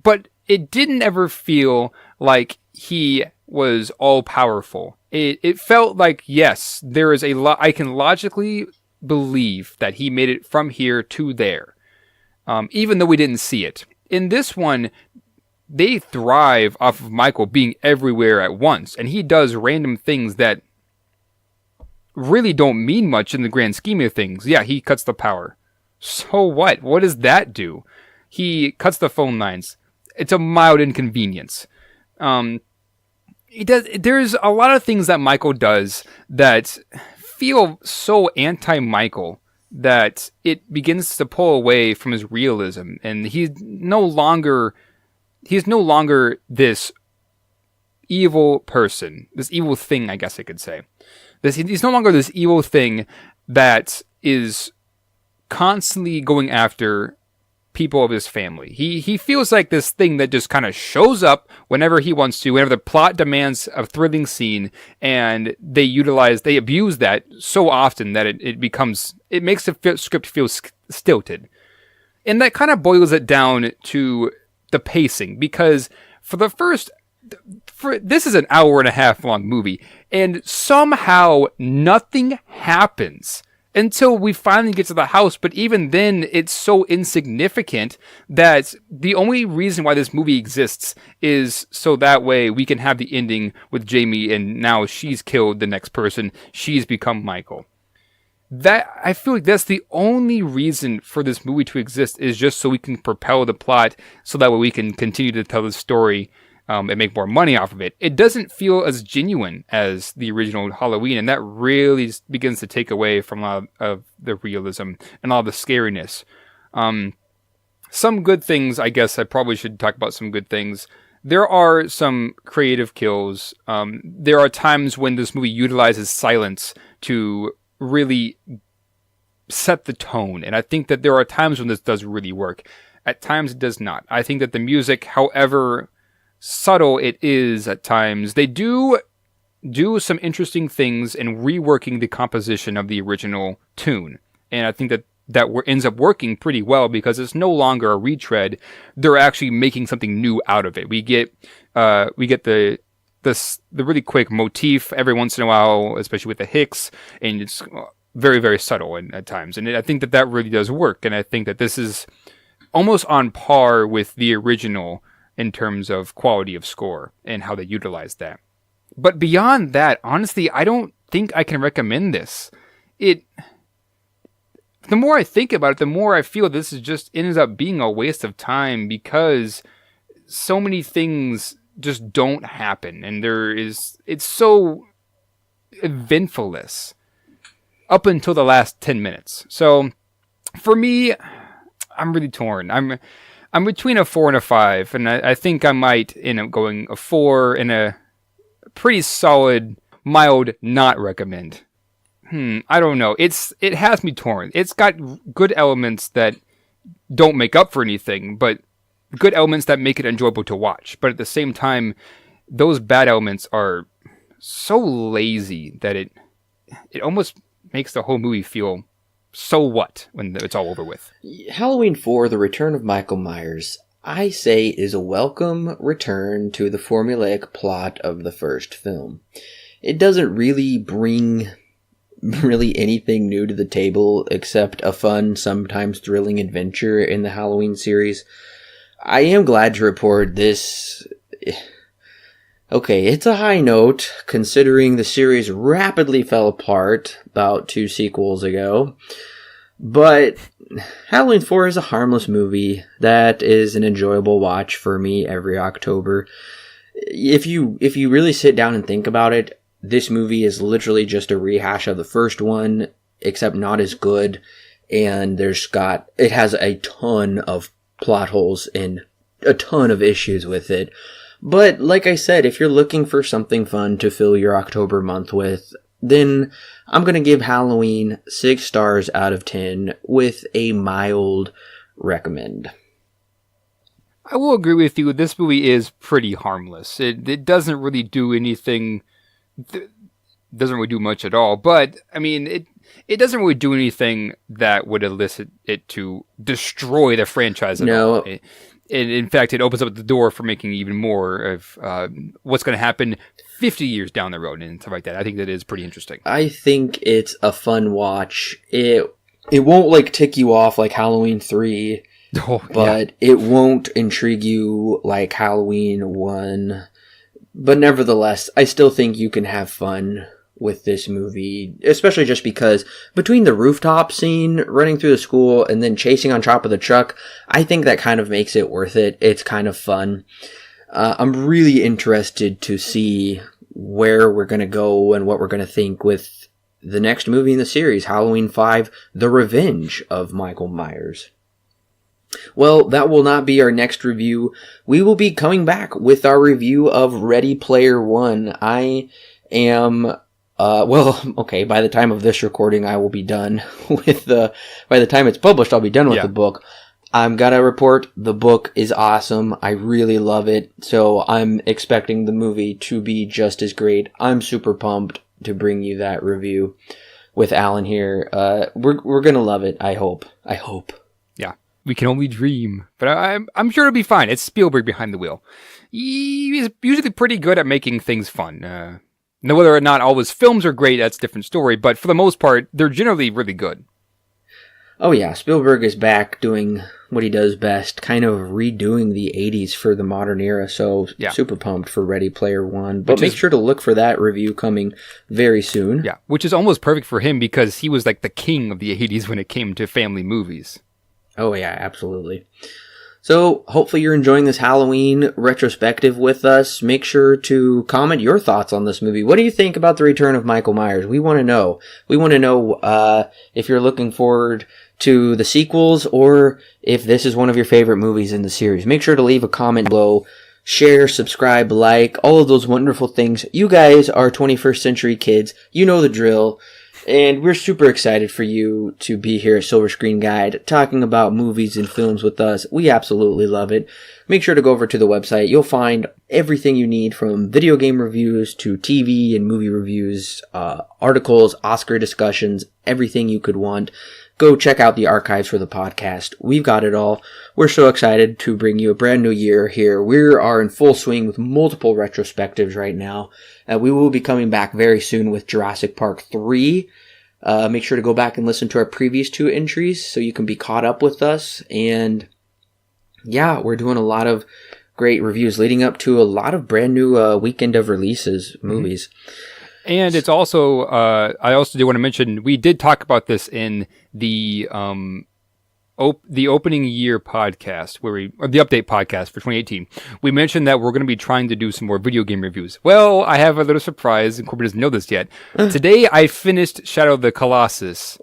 But it didn't ever feel like he was all powerful. It felt like, yes, there is a lot. I can logically believe that he made it from here to there, even though we didn't see it. In this one, they thrive off of Michael being everywhere at once, and he does random things that really don't mean much in the grand scheme of things. Yeah, he cuts the power. So what? What does that do? He cuts the phone lines. It's a mild inconvenience. He does. There's a lot of things that Michael does that feel so anti-Michael that it begins to pull away from his realism, and he's no longer this evil person, this evil thing, I guess I could say. He's no longer this evil thing that is constantly going after people of his family. He feels like this thing that just kind of shows up whenever he wants to, whenever the plot demands a thrilling scene, and they abuse that so often that it makes the script feel stilted. And that kind of boils it down to the pacing, because this is an hour and a half long movie, and somehow nothing happens until we finally get to the house. But even then, it's so insignificant that the only reason why this movie exists is so that way we can have the ending with Jamie, and now she's killed the next person. She's become Michael. I feel like that's the only reason for this movie to exist, is just so we can propel the plot, so that way we can continue to tell the story and make more money off of it. It doesn't feel as genuine as the original Halloween, and that really begins to take away from a lot of the realism and all the scariness. Some good things, I guess I probably should talk about some good things. There are some creative kills. There are times when this movie utilizes silence to really set the tone, and I think that there are times when this does really work. At times it does not. I think that the music, however subtle it is at times, they do some interesting things in reworking the composition of the original tune, and I think that ends up working pretty well, because it's no longer a retread. They're actually making something new out of it. We get the really quick motif every once in a while, especially with the Hicks, and it's very, very subtle at times. And I think that really does work, and I think that this is almost on par with the original in terms of quality of score and how they utilize that. But beyond that, honestly, I don't think I can recommend this. The more I think about it, the more I feel this ends up being a waste of time, because so many things just don't happen, and it's so eventless up until the last 10 minutes. So for me, I'm really torn. I'm between a 4 and a 5, and I think I might end up going a 4 and a pretty solid, mild not recommend. I don't know. It has me torn. It's got good elements that don't make up for anything, but good elements that make it enjoyable to watch. But at the same time, those bad elements are so lazy that it almost makes the whole movie feel so what when it's all over with. Halloween 4, The Return of Michael Myers, I say is a welcome return to the formulaic plot of the first film. It doesn't really bring anything new to the table except a fun, sometimes thrilling adventure in the Halloween series. I am glad to report this. Okay, it's a high note, considering the series rapidly fell apart about 2 sequels ago. But Halloween 4 is a harmless movie that is an enjoyable watch for me every October. If you really sit down and think about it, this movie is literally just a rehash of the first one, except not as good, and it has a ton of plot holes and a ton of issues with it. But like I said, if you're looking for something fun to fill your October month with, then I'm going to give Halloween 6 stars out of 10 with a mild recommend. I will agree with you. This movie is pretty harmless. It doesn't really do anything. Doesn't really do much at all. But I mean, it doesn't really do anything that would elicit it to destroy the franchise at all. in fact, it opens up the door for making even more of what's going to happen 50 years down the road and stuff like that. I think that is pretty interesting. I think it's a fun watch. It won't like tick you off like Halloween 3, but it won't intrigue you like Halloween 1. But nevertheless, I still think you can have fun with this movie, especially just because between the rooftop scene, running through the school, and then chasing on top of the truck, I think that kind of makes it worth it. It's kind of fun. I'm really interested to see where we're going to go and what we're going to think with the next movie in the series, Halloween 5, The Revenge of Michael Myers. Well, that will not be our next review. We will be coming back with our review of Ready Player One. I am... by the time of this recording, I will be done with by the time it's published, I'll be done with the book. I'm gonna report the book is awesome. I really love it. So I'm expecting the movie to be just as great. I'm super pumped to bring you that review with Alan here. We're gonna love it. I hope. Yeah. We can only dream, but I'm sure it'll be fine. It's Spielberg behind the wheel. He's usually pretty good at making things fun. Now, whether or not all his films are great, that's a different story. But for the most part, they're generally really good. Oh yeah, Spielberg is back doing what he does best, kind of redoing the 80s for the modern era. So super pumped for Ready Player One. But make sure to look for that review coming very soon. Yeah, which is almost perfect for him because he was like the king of the 80s when it came to family movies. Oh yeah, absolutely. So, hopefully you're enjoying this Halloween retrospective with us. Make sure to comment your thoughts on this movie. What do you think about the return of Michael Myers? We want to know. We want to know if you're looking forward to the sequels or if this is one of your favorite movies in the series. Make sure to leave a comment below. Share, subscribe, like, all of those wonderful things. You guys are 21st century kids. You know the drill. And we're super excited for you to be here at Silver Screen Guide talking about movies and films with us. We absolutely love it. Make sure to go over to the website. You'll find everything you need from video game reviews to TV and movie reviews, articles, Oscar discussions, everything you could want. Go check out the archives for the podcast. We've got it all. We're so excited to bring you a brand new year here. We are in full swing with multiple retrospectives right now. We will be coming back very soon with Jurassic Park 3. Make sure to go back and listen to our previous 2 entries so you can be caught up with us. And yeah, we're doing a lot of great reviews leading up to a lot of brand new weekend of releases, movies. And it's also, I also do want to mention, we did talk about this in the opening year podcast, or the update podcast for 2018. We mentioned that we're going to be trying to do some more video game reviews. Well, I have a little surprise, and Corbin doesn't know this yet. Today, I finished Shadow of the Colossus.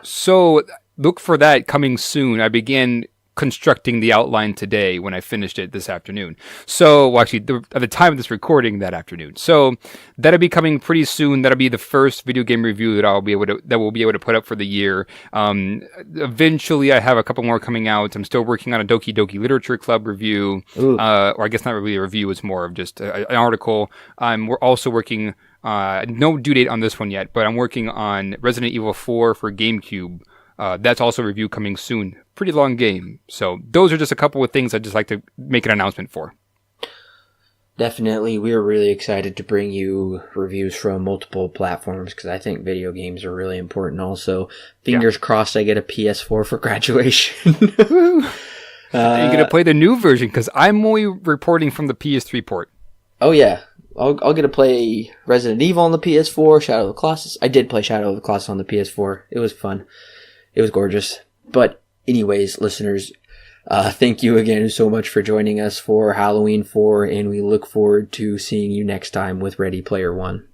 So look for that coming soon. I began constructing the outline today when I finished it this afternoon. So, at the time of this recording that afternoon. So that'll be coming pretty soon. That'll be the first video game review that we'll be able to put up for the year. Eventually, I have a couple more coming out. I'm still working on a Doki Doki Literature Club review, or I guess not really a review. It's more of just an article. We're also working. No due date on this one yet, but I'm working on Resident Evil 4 for GameCube. That's also a review coming soon. Pretty long game. So those are just a couple of things I'd just like to make an announcement for. Definitely. We're really excited to bring you reviews from multiple platforms because I think video games are really important also. Fingers crossed I get a PS4 for graduation. You're going to play the new version because I'm only reporting from the PS3 port. Oh yeah. I'll get to play Resident Evil on the PS4, Shadow of the Colossus. I did play Shadow of the Colossus on the PS4. It was fun. It was gorgeous. But anyways, listeners, thank you again so much for joining us for Halloween 4, and we look forward to seeing you next time with Ready Player One.